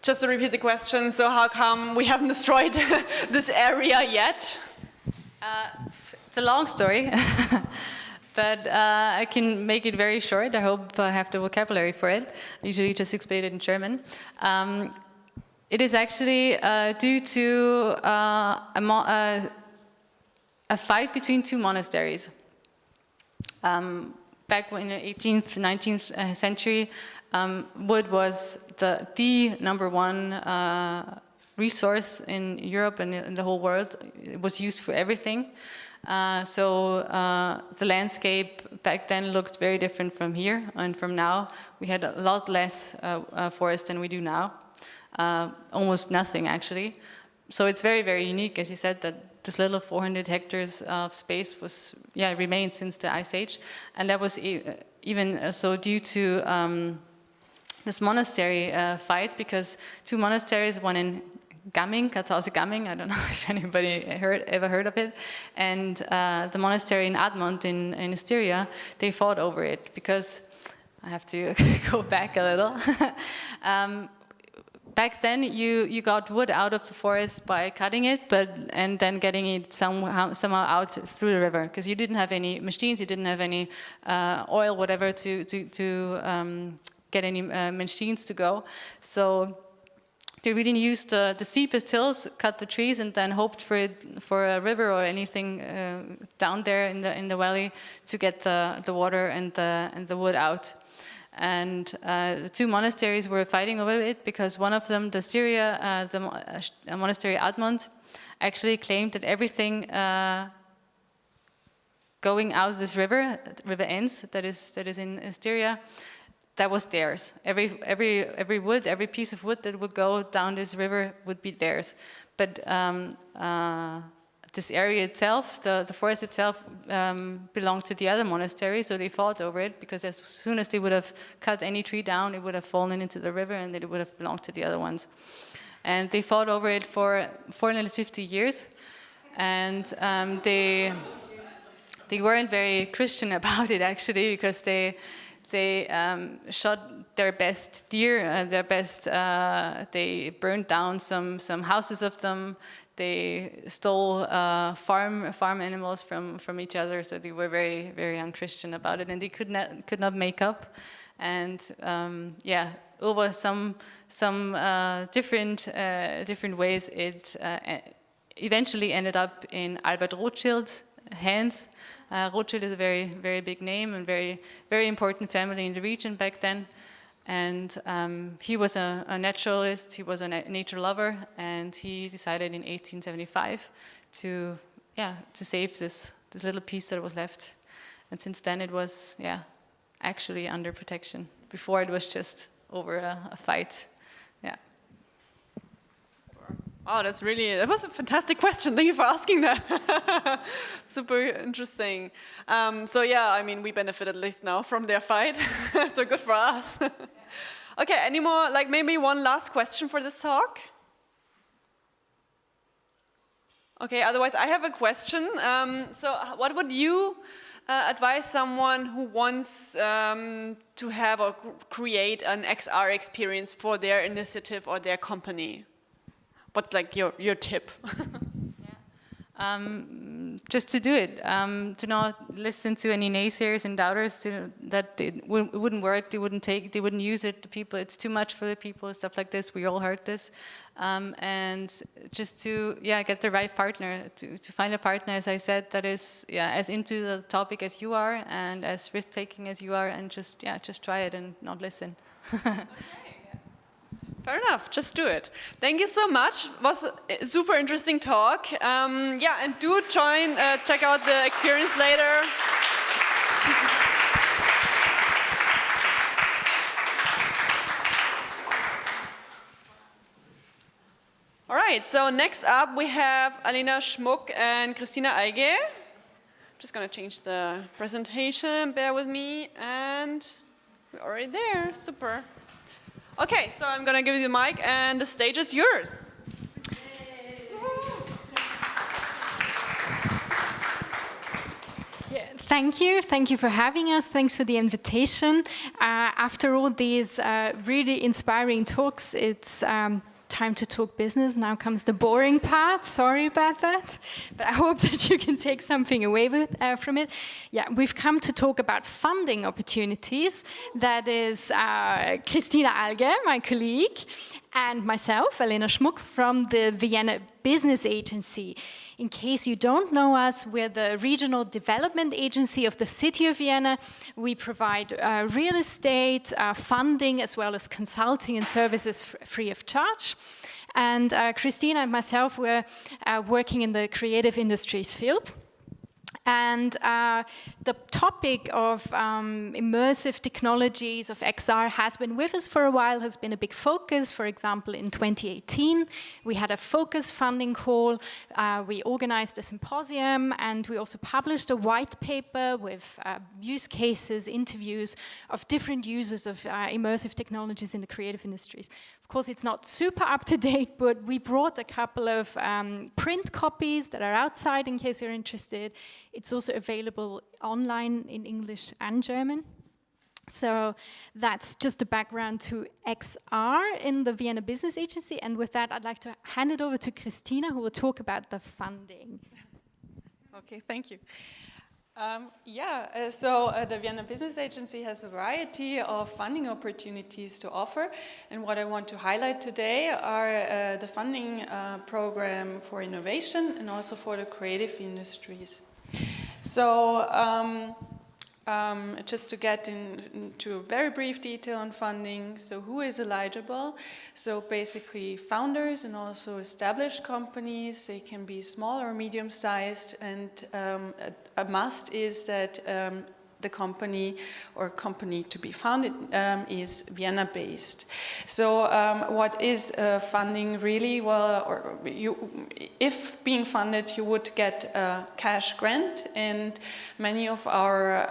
Just to repeat the question, so how come we haven't destroyed this area yet? It's a long story, but I can make it very short. I hope I have the vocabulary for it. I usually just explain it in German. It is actually due to a fight between 2 monasteries. Back in the 18th, 19th century, wood was the #1 resource in Europe and in the whole world. It was used for everything. So the landscape back then looked very different from here and from now. We had a lot less forest than we do now. Almost nothing, actually. So it's very, very unique, as you said, that this little 400 hectares of space was, remained since the Ice Age. And that was even so due to this monastery fight, because 2 monasteries, one in Gamming, Gamming, I don't know if anybody ever heard of it, and the monastery in Admont in Styria, they fought over it, because, I have to go back a little. Back then, you got wood out of the forest by cutting it, and then getting it somehow out through the river, because you didn't have any machines, you didn't have any oil, whatever, to get any machines to go. So they really used the steepest hills, cut the trees, and then hoped for a river or anything down there in the valley to get the water and the wood out. And the 2 monasteries were fighting over it, because one of them, the Styria, the monastery Admont, actually claimed that everything going out of this river Enns, that is in Styria, that was theirs. Every wood, every piece of wood that would go down this river would be theirs. But this area itself, the forest itself, belonged to the other monastery, so they fought over it, because as soon as they would have cut any tree down, it would have fallen into the river, and it would have belonged to the other ones. And they fought over it for 450 years, and they weren't very Christian about it, actually, because they shot their best deer, they burned down some houses of them. They stole farm animals from each other, so they were very, very unchristian about it, and they could not make up. And over some different ways, it eventually ended up in Albert Rothschild's hands. Rothschild is a very, very big name and very, very important family in the region back then. And he was a naturalist, he was a nature lover, and he decided in 1875 to save this little piece that was left. And since then it was, actually under protection. Before it was just over a fight. Oh, that was a fantastic question. Thank you for asking that. Super interesting. We benefit at least now from their fight. So good for us. Okay, any more, maybe one last question for this talk? Okay, otherwise I have a question. So what would you advise someone who wants to have or create an XR experience for their initiative or their company? What's your tip? Just to do it, to not listen to any naysayers and doubters, that it wouldn't work, they wouldn't use it. The people, it's too much for the people, stuff like this. We all heard this, and just to get the right partner, to find a partner, as I said, that is as into the topic as you are and as risk taking as you are, and just try it and not listen. Fair enough, just do it. Thank you so much. It was a super interesting talk. Yeah, and do join, check out the experience later. All right, so next up we have Alena Schmuck and Christina Alge. I'm just gonna change the presentation, bear with me, and we're already there, super. Okay, so I'm gonna give you the mic and the stage is yours. Thank you for having us, thanks for the invitation. After all these really inspiring talks, it's time to talk business. Now comes the boring part. Sorry about that, but I hope that you can take something away from it. Yeah, we've come to talk about funding opportunities. That is Christina Alge, my colleague, and myself, Alena Schmuck, from the Vienna Business Agency. In case you don't know us, we're the regional development agency of the city of Vienna. We provide real estate, funding, as well as consulting and services free of charge. And Christina and myself, we're working in the creative industries field. And the topic of immersive technologies, of XR, has been with us for a while, has been a big focus. For example, in 2018, we had a focus funding call. We organized a symposium, and we also published a white paper with use cases, interviews of different users of immersive technologies in the creative industries. Of course, it's not super up to date, but we brought a couple of print copies that are outside in case you're interested. It's also available online in English and German. So that's just a background to XR in the Vienna Business Agency. And with that, I'd like to hand it over to Christina, who will talk about the funding. Okay, thank you. So the Vienna Business Agency has a variety of funding opportunities to offer, and what I want to highlight today are the funding program for innovation and also for the creative industries. So just to get into very brief detail on funding, so who is eligible? So basically founders and also established companies. They can be small or medium-sized, and a must is that the company or company to be founded is Vienna-based. So what is funding really? Well, if being funded, you would get a cash grant, and many of our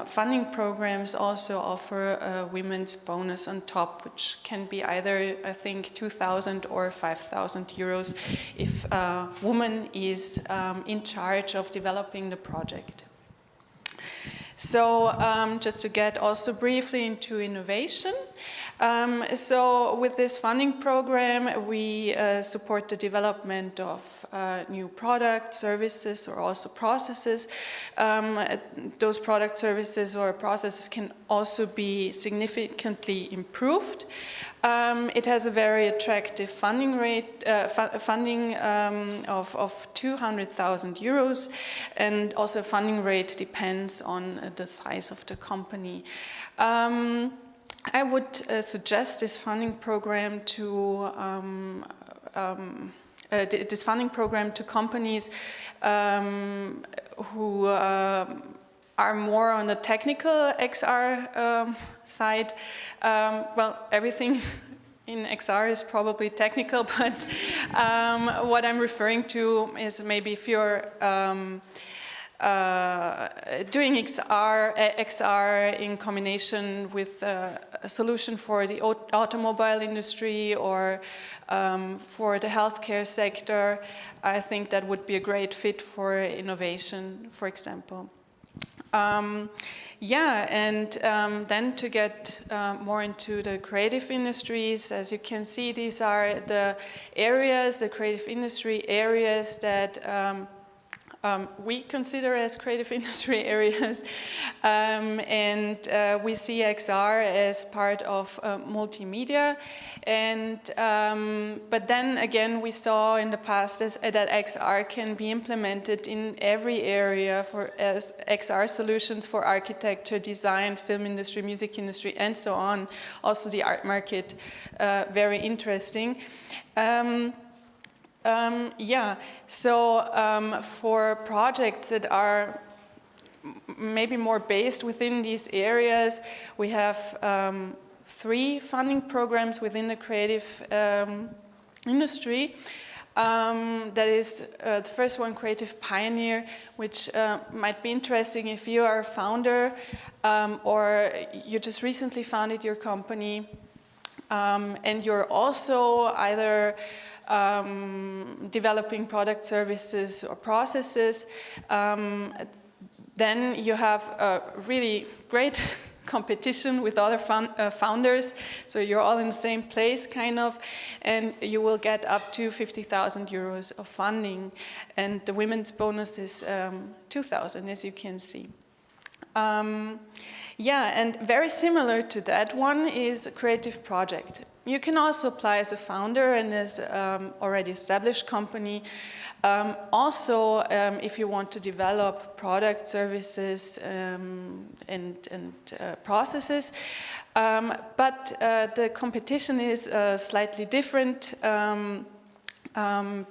funding programs also offer a women's bonus on top, which can be either, I think, 2,000 or 5,000 euros if a woman is in charge of developing the project. So just to get also briefly into innovation. So with this funding program, we support the development of new products, services, or also processes. Those product services or processes can also be significantly improved. It has a very attractive funding rate, funding of 200,000 euros, and also funding rate depends on the size of the company. I would suggest this funding program to companies who are more on the technical XR side. Well, everything in XR is probably technical, but what I'm referring to is maybe if you're doing XR in combination with a solution for the automobile industry or for the healthcare sector, I think that would be a great fit for innovation, for example. Then to get more into the creative industries, as you can see, these are the areas, the creative industry areas that we consider as creative industry areas. We see XR as part of multimedia. But then again, we saw in the past that XR can be implemented in every area as XR solutions for architecture, design, film industry, music industry, and so on. Also the art market, very interesting. For projects that are maybe more based within these areas, we have 3 funding programs within the creative industry. That is the first one, Creative Pioneer, which might be interesting if you are a founder or you just recently founded your company and you're also either developing product, services, or processes, then you have a really great competition with other founders. So you're all in the same place, kind of, and you will get up to 50,000 euros of funding. And the women's bonus is 2,000, as you can see. And very similar to that one is a creative project. You can also apply as a founder and as already established company. Also, if you want to develop product, services, and processes. But the competition is slightly different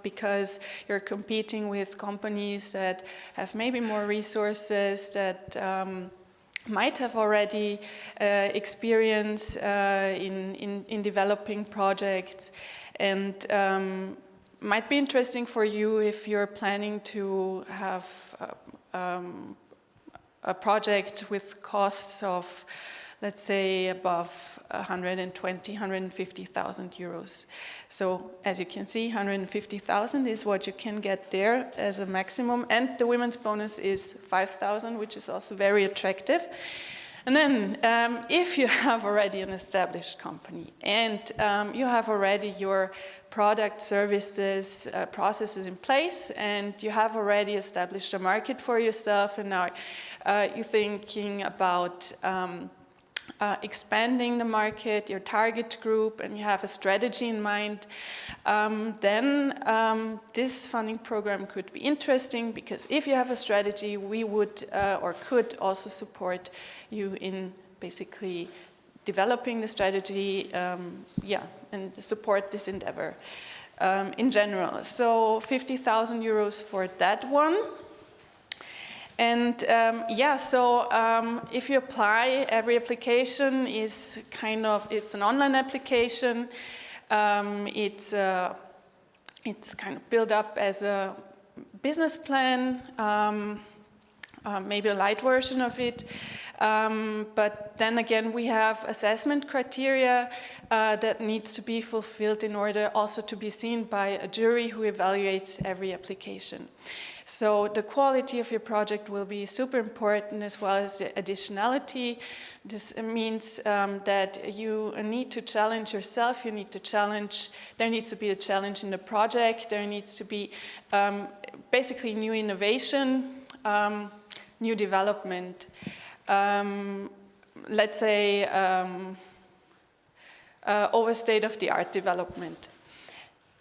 because you're competing with companies that have maybe more resources, that might have already experience in developing projects, and might be interesting for you if you're planning to have a project with costs of, let's say, above 120,000, 150,000 euros. So as you can see, 150,000 is what you can get there as a maximum, and the women's bonus is 5,000, which is also very attractive. And then if you have already an established company and you have already your product, services, processes in place, and you have already established a market for yourself, and now you're thinking about expanding the market, your target group, and you have a strategy in mind, then this funding program could be interesting, because if you have a strategy, we would or could also support you in basically developing the strategy, and support this endeavor in general. So 50,000 euros for that one. And if you apply, every application is it's an online application. It's kind of built up as a business plan, maybe a light version of it. But then again, we have assessment criteria that needs to be fulfilled in order also to be seen by a jury who evaluates every application. So the quality of your project will be super important, as well as the additionality. This means that you need to challenge yourself, there needs to be a challenge in the project, there needs to be basically new innovation, new development. Let's say over state-of-the-art development.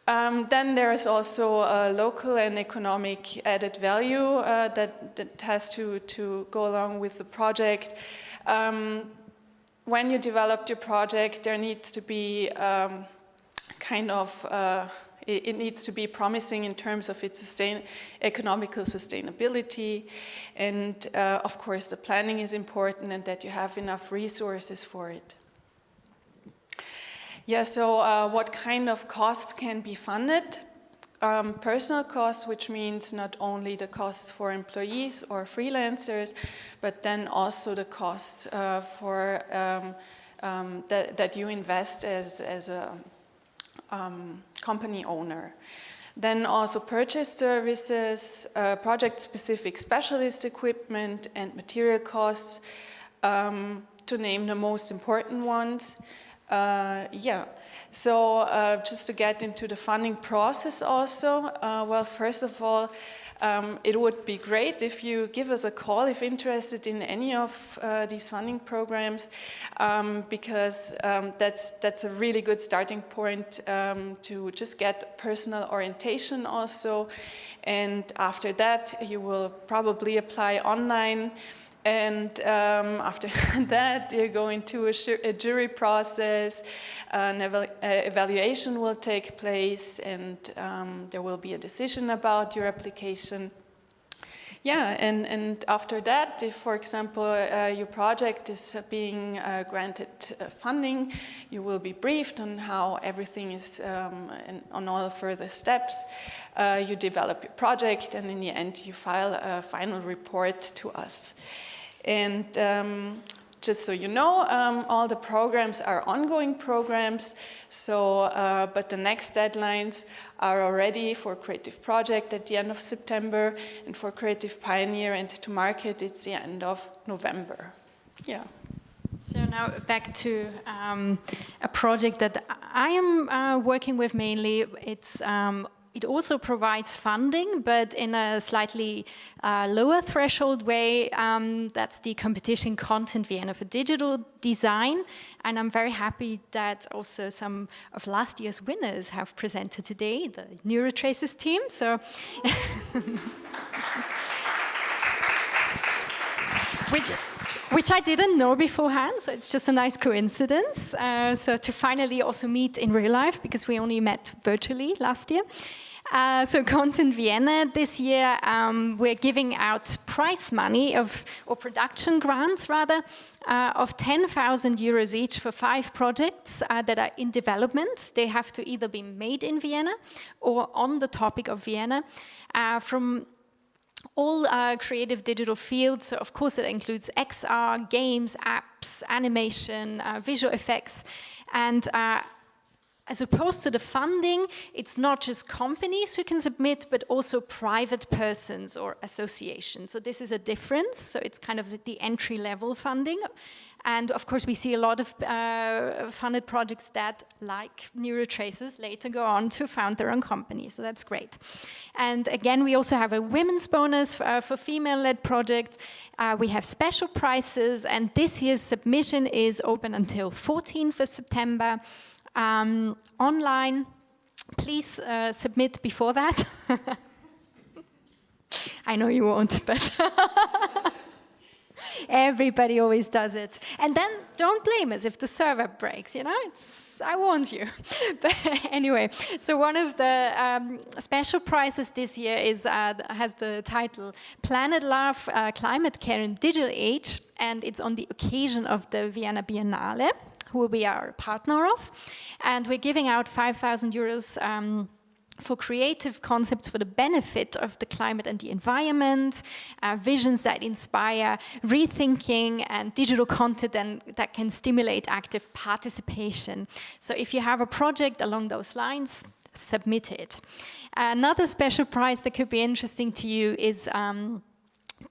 Then there is also a local and economic added value that has to go along with the project. When you developed your project, there needs to be it needs to be promising in terms of its economical sustainability, and of course the planning is important, and that you have enough resources for it. Yeah, so what kind of costs can be funded? Personal costs, which means not only the costs for employees or freelancers, but then also the costs for that you invest as a company owner. Then also purchase services, project-specific specialist equipment, and material costs, to name the most important ones. Yeah, so just to get into the funding process also, well, first of all, it would be great if you give us a call if interested in any of these funding programs, because that's a really good starting point to just get personal orientation also. And after that, you will probably apply online. And after that, you go into a jury process, an evaluation will take place, and there will be a decision about your application. Yeah, and after that, if, for example, your project is being granted funding, you will be briefed on how everything is, and on all further steps. You develop your project, and in the end, you file a final report to us. And just so you know, all the programs are ongoing programs, so, but the next deadlines are already for Creative Project at the end of September, and for Creative Pioneer and to market, it's the end of November. Yeah. So now back to a project that I am working with mainly. It also provides funding, but in a slightly lower threshold way. That's the competition Content Vienna for digital design. And I'm very happy that also some of last year's winners have presented today, the Neuro-Traces team. So which I didn't know beforehand, so it's just a nice coincidence. So to finally also meet in real life, because we only met virtually last year. So Content Vienna this year, we're giving out prize money or production grants rather, of 10,000 euros each for 5 projects that are in development. They have to either be made in Vienna or on the topic of Vienna from all creative digital fields. So of course it includes XR, games, apps, animation, visual effects, and as opposed to the funding, it's not just companies who can submit, but also private persons or associations. So this is a difference. So it's kind of the entry-level funding. And of course, we see a lot of funded projects that, like Neuro-Traces, later go on to found their own company. So that's great. And again, we also have a women's bonus for female-led projects. We have special prizes, and this year's submission is open until 14th of September. Online, please submit before that. I know you won't, but everybody always does it. And then don't blame us if the server breaks, you know, I warned you. But anyway, so one of the special prizes this year has the title Planet Love, Climate Care in Digital Age, and it's on the occasion of the Vienna Biennale, who we are a partner of. And we're giving out 5,000 euros for creative concepts for the benefit of the climate and the environment, visions that inspire rethinking, and digital content that can stimulate active participation. So if you have a project along those lines, submit it. Another special prize that could be interesting to you is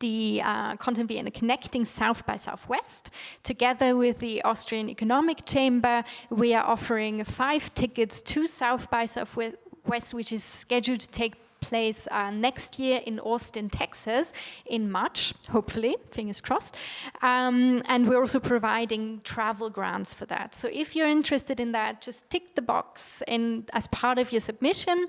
the Content Vienna Connecting South by Southwest. Together with the Austrian Economic Chamber, we are offering 5 tickets to South by Southwest, which is scheduled to take place next year in Austin, Texas, in March, hopefully, fingers crossed. And we're also providing travel grants for that. So if you're interested in that, just tick the box as part of your submission.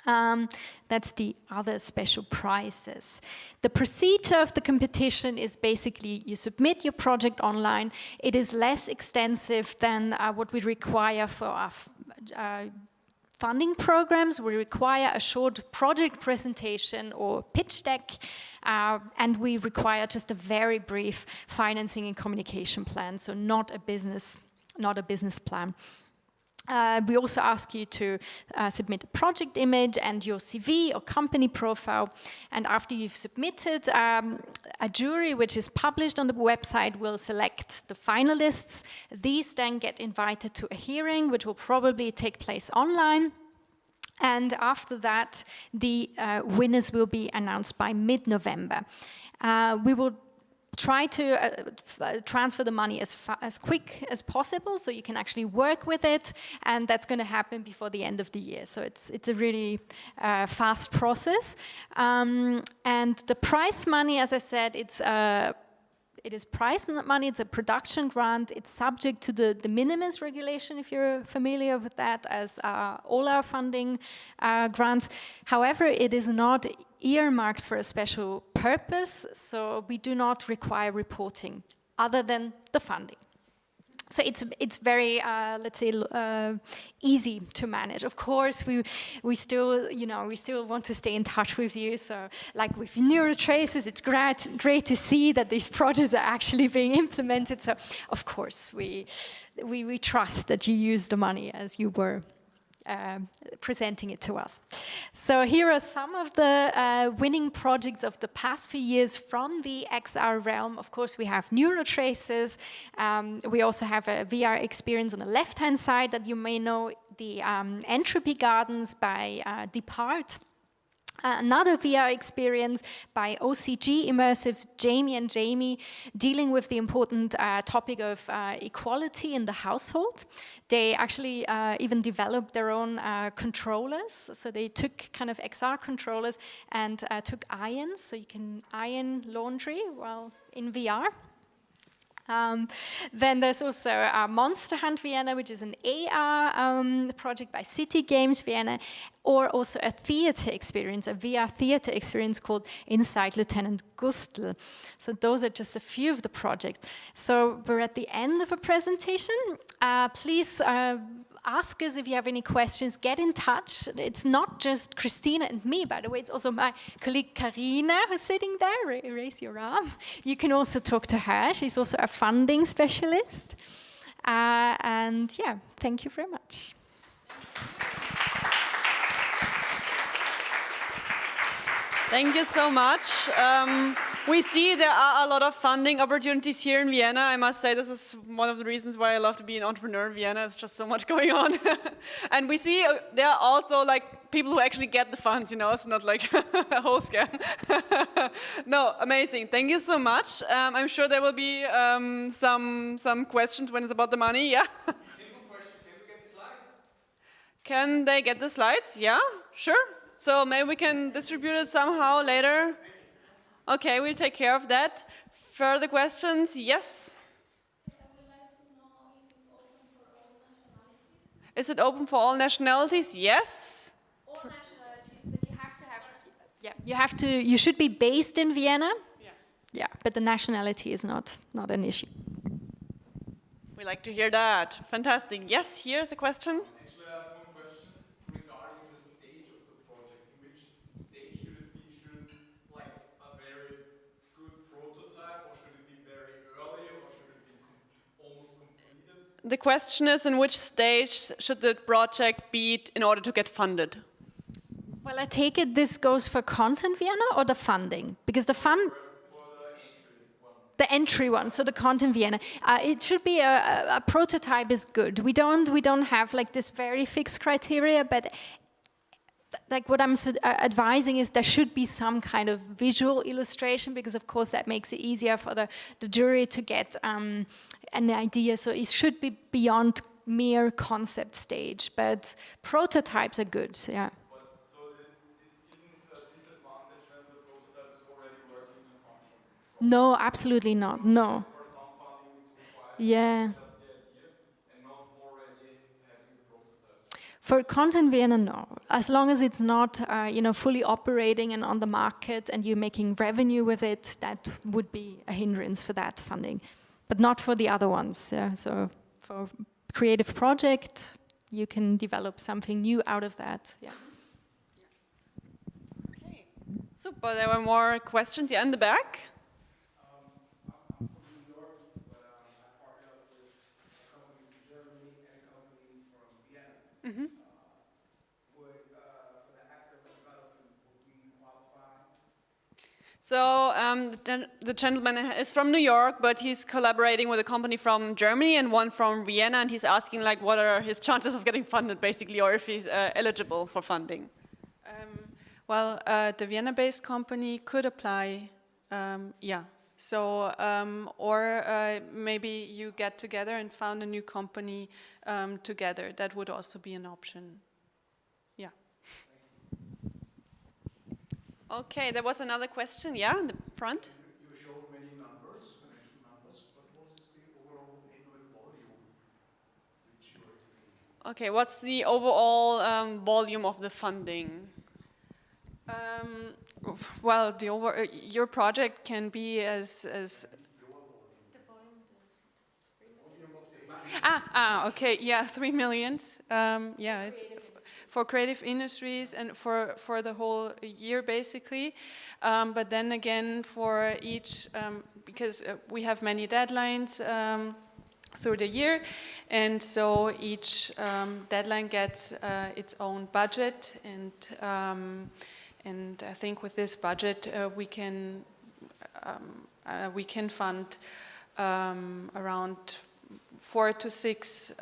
That's the other special prizes. The procedure of the competition is basically you submit your project online. It is less extensive than what we require for our funding programs. We require a short project presentation or pitch deck, and we require just a very brief financing and communication plan, so not a business plan. We also ask you to submit a project image and your CV or company profile. And after you've submitted, a jury, which is published on the website, will select the finalists. These then get invited to a hearing, which will probably take place online. And after that, the winners will be announced by mid-November. We will try to transfer the money as quick as possible, so you can actually work with it, and that's going to happen before the end of the year. So it's a really fast process. And the prize money, as I said, it is prize money, it's a production grant, it's subject to the de minimis regulation, if you're familiar with that, as all our funding grants. However, it is not earmarked for a special purpose, so we do not require reporting other than the funding. So it's very, let's say, easy to manage. Of course, we still want to stay in touch with you. So, like with Neuro-Traces, it's great to see that these projects are actually being implemented. So, of course, we trust that you use the money as you were presenting it to us. So here are some of the winning projects of the past few years from the XR realm. Of course, we have Neuro-Traces. We also have a VR experience on the left-hand side that you may know, the Entropy Gardens by Depart. Another VR experience by OCG, Immersive, Jamie and Jamie, dealing with the important topic of equality in the household. They actually even developed their own controllers. So they took kind of XR controllers and took irons, so you can iron laundry while in VR. Then there's also Monster Hunt Vienna, which is an AR project by City Games Vienna, or also a theater experience, a VR theater experience called Inside Lieutenant Gustl. So those are just a few of the projects. So we're at the end of a presentation. Please ask us if you have any questions, get in touch. It's not just Christina and me, by the way, it's also my colleague Karina who's sitting there. Raise your arm. You can also talk to her. She's also a funding specialist. And yeah, thank you very much. Thank you so much. We see there are a lot of funding opportunities here in Vienna. I must say this is one of the reasons why I love to be an entrepreneur in Vienna. It's just so much going on. And we see there are also like people who actually get the funds, you know, it's not like a whole scam. No, amazing. Thank you so much. I'm sure there will be some questions when it's about the money, yeah? Simple question, can we get the slides? Can they get the slides? Yeah, sure. So maybe we can distribute it somehow later. Okay, we'll take care of that. Further questions? Yes? I would like to know if it's open for all nationalities. Is it open for all nationalities? Yes. All nationalities, but you have to have, yeah, you should be based in Vienna. Yeah. Yeah, but the nationality is not an issue. We We like to hear that. Fantastic. Yes, here's a question. Actually, I have one question regarding the stage of the project. In which stage should it be? Should it be like a very good prototype, or should it be very early, or should it be almost completed? The question is, in which stage should the project be in order to get funded? Well, I take it this goes for Content Vienna or the funding? Because the fund... The entry one, so the Content Vienna. It should be a prototype is good. We don't have like this very fixed criteria, but like what I'm advising is there should be some kind of visual illustration, because of course that makes it easier for the jury to get an idea. So it should be beyond mere concept stage, but prototypes are good. Yeah. So this isn't a disadvantage when the prototype is already working and functioning? No, absolutely not. No. For some funding it's required, Yeah. just the idea and not already having the prototype. For Content Vienna, no. As long as it's not, fully operating and on the market, and you're making revenue with it, that would be a hindrance for that funding, but not for the other ones. Yeah. So for creative project, you can develop something new out of that. Yeah. Okay. Super. There were more questions. Yeah, in the back. I'm from New York, but I partnered up with a company from Germany and a company from Vienna. Mm-hmm. For the active development, would we qualify? So the gentleman is from New York, but he's collaborating with a company from Germany and one from Vienna, and he's asking like what are his chances of getting funded, basically, or if he's eligible for funding. The Vienna-based company could apply, So, or maybe you get together and found a new company together. That would also be an option. Yeah. Okay, there was another question. Yeah, in the front. You showed many numbers, financial numbers, but what is the overall annual volume which you are taking? Okay, what's the overall volume of the funding? Well, your project can be as okay, yeah, 3 million. Yeah, it's for creative industries and for the whole year basically. But then again, for each, because we have many deadlines through the year, and so each deadline gets its own budget, and I think with this budget we can fund around 4 to 6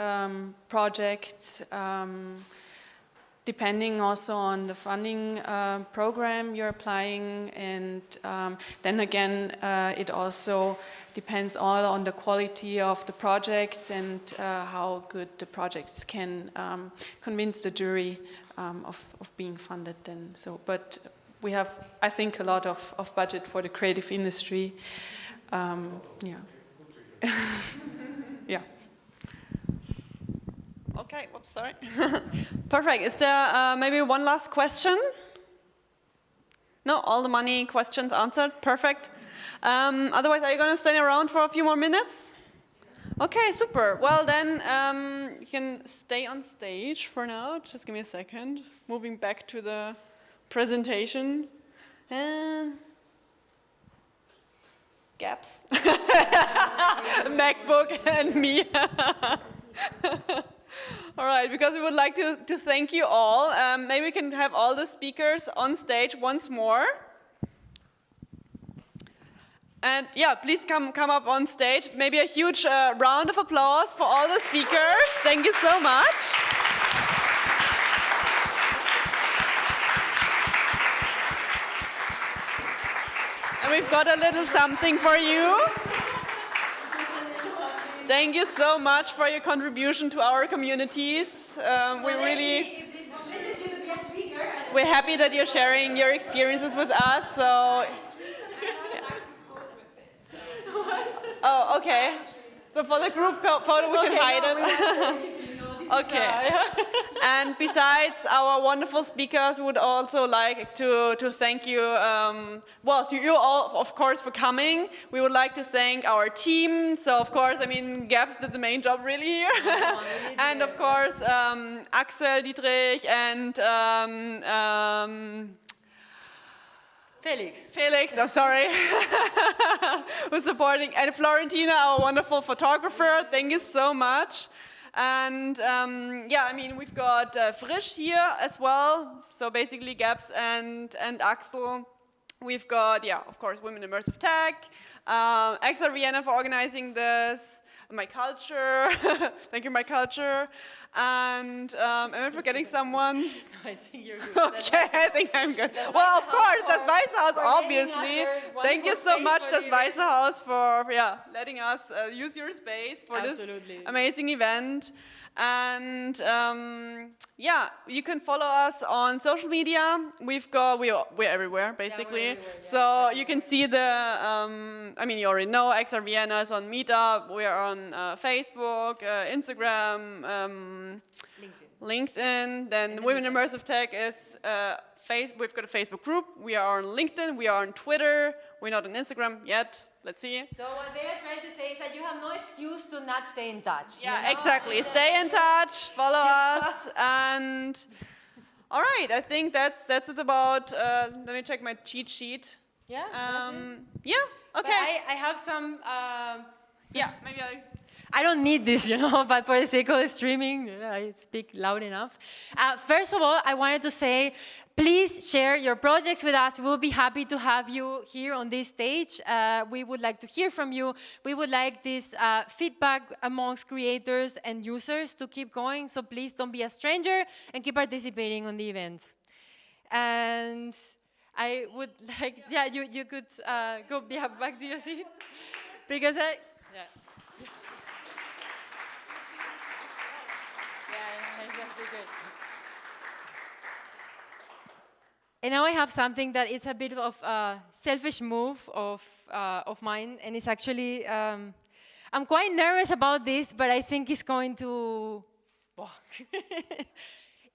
projects, depending also on the funding program you're applying, and then again it also depends all on the quality of the projects and how good the projects can convince the jury of being funded then. So, but we have, I think, a lot of budget for the creative industry. Yeah. Yeah. Okay, whoops, sorry. Perfect. Is there maybe one last question? No, all the money questions answered. Perfect. Otherwise, are you going to stay around for a few more minutes? Okay, super. Well, then you can stay on stage for now. Just give me a second. Moving back to the presentation. Gaps. MacBook and me. All right, because we would like to thank you all. Maybe we can have all the speakers on stage once more. And yeah, please come up on stage. Maybe a huge round of applause for all the speakers. Thank you so much. And we've got a little something for you. Thank you so much for your contribution to our communities. We're happy that you're sharing your experiences with us. So. Oh, okay. So for the group photo, we can hide it. Okay. And besides our wonderful speakers, we would also like to thank you, well, to you all, of course, for coming. We would like to thank our team. So, of course, I mean, Gabs did the main job really here. And, of course, Axel, Dietrich, and Felix, I'm sorry, who's supporting, and Florentina, our wonderful photographer. Thank you so much. And yeah, I mean, we've got Frisch here as well. So basically, Gabs and Axel. We've got, yeah, of course, Women in Immersive Tech, XRVienna for organizing this, My Culture. Thank you, My Culture. And am I forgetting someone? No, I think you're good. Okay, I think I'm good. Well, of course, Das Weiße Haus, obviously. Thank you so much, Das Weiße Haus, for letting us use your space for this amazing event. And yeah, you can follow us on social media. We're everywhere basically. Yeah, we're everywhere, yeah, so exactly. You can see the. I mean, you already know XRVienna is on Meetup. We are on Facebook, Instagram, LinkedIn. Then Women in Immersive Tech is we've got a Facebook group. We are on LinkedIn. We are on Twitter. We're not on Instagram yet. Let's see. So what they are trying to say is that you have no excuse to not stay in touch. Yeah, you know? Exactly. Stay in touch, follow us, and all right. I think that's it about. Let me check my cheat sheet. Yeah. Yeah. Okay. But I have some. Yeah. Maybe I don't need this, you know, but for the sake of the streaming, I speak loud enough. First of all, I wanted to say, please share your projects with us. We'll be happy to have you here on this stage. We would like to hear from you. We would like this feedback amongst creators and users to keep going. So please don't be a stranger and keep participating on the events. And I I would like, yeah, you could go back to your seat. Because yeah. Exactly, good. And now I have something that is a bit of a selfish move of mine, and it's actually, I'm quite nervous about this, but I think it's going to,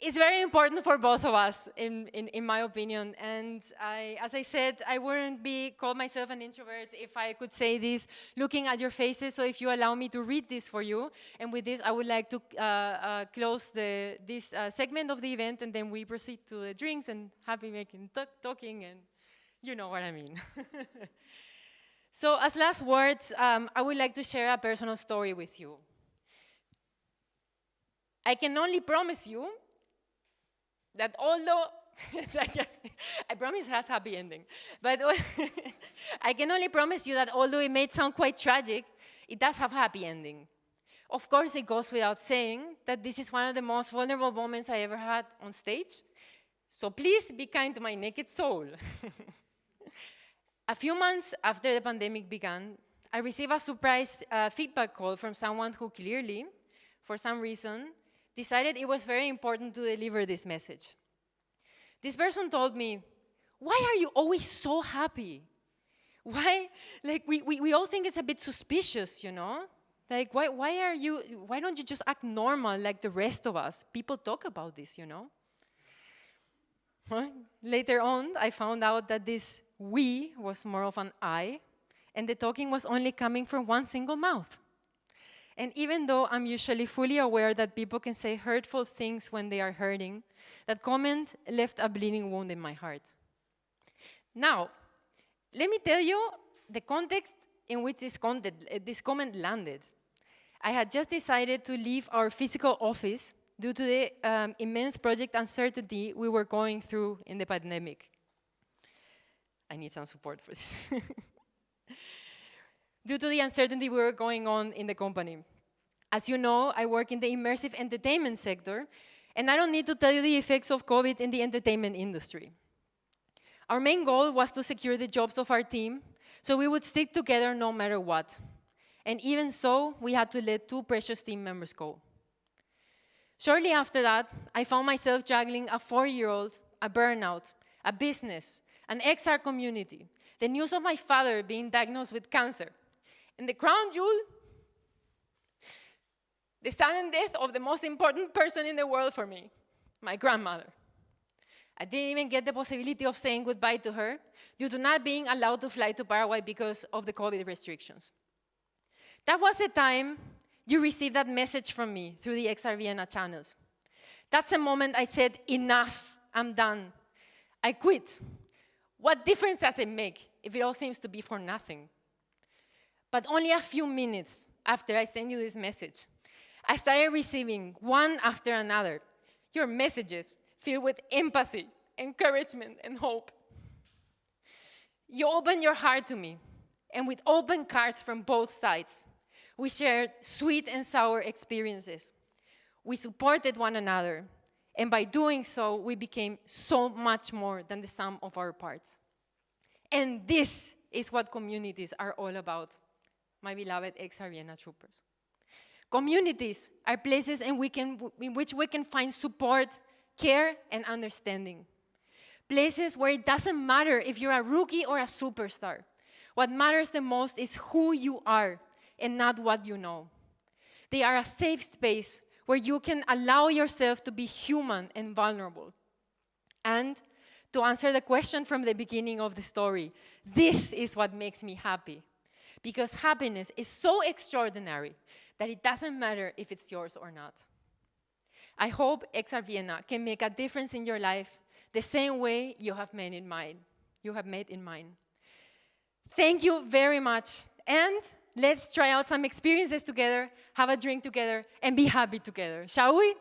it's very important for both of us, in my opinion. And as I said, I wouldn't call myself an introvert if I could say this looking at your faces. So if you allow me to read this for you, and with this I would like to close this segment of the event, and then we proceed to the drinks and happy making, talking, and you know what I mean. So as last words, I would like to share a personal story with you. I can only promise you that although, I promise it has a happy ending, but I can only promise you that although it may sound quite tragic, it does have a happy ending. Of course, it goes without saying that this is one of the most vulnerable moments I ever had on stage, so please be kind to my naked soul. A few months after the pandemic began, I received a surprise feedback call from someone who clearly, for some reason, decided it was very important to deliver this message. This person told me, "Why are you always so happy? Why, like, we all think it's a bit suspicious, you know? Like, why don't you just act normal like the rest of us? People talk about this, you know?" Well, later on, I found out that this "we" was more of an "I," and the talking was only coming from one single mouth. And even though I'm usually fully aware that people can say hurtful things when they are hurting, that comment left a bleeding wound in my heart. Now, let me tell you the context in which this comment landed. I had just decided to leave our physical office due to the immense project uncertainty we were going through in the pandemic. I need some support for this. Due to the uncertainty we were going on in the company. As you know, I work in the immersive entertainment sector, and I don't need to tell you the effects of COVID in the entertainment industry. Our main goal was to secure the jobs of our team, so we would stick together no matter what. And even so, we had to let 2 precious team members go. Shortly after that, I found myself juggling a 4-year-old, a burnout, a business, an XR community, the news of my father being diagnosed with cancer, and the crown jewel, the sudden death of the most important person in the world for me, my grandmother. I didn't even get the possibility of saying goodbye to her due to not being allowed to fly to Paraguay because of the COVID restrictions. That was the time you received that message from me through the XRVienna channels. That's the moment I said, enough, I'm done. I quit. What difference does it make if it all seems to be for nothing? But only a few minutes after I sent you this message, I started receiving, one after another, your messages filled with empathy, encouragement, and hope. You opened your heart to me, and with open cards from both sides, we shared sweet and sour experiences. We supported one another, and by doing so, we became so much more than the sum of our parts. And this is what communities are all about, my beloved XRVienna troopers. Communities are places in which we can find support, care, and understanding. Places where it doesn't matter if you're a rookie or a superstar. What matters the most is who you are and not what you know. They are a safe space where you can allow yourself to be human and vulnerable. And to answer the question from the beginning of the story, this is what makes me happy. Because happiness is so extraordinary that it doesn't matter if it's yours or not. I hope XRVienna can make a difference in your life the same way you have made in mine. Thank you very much. And let's try out some experiences together, have a drink together, and be happy together. Shall we?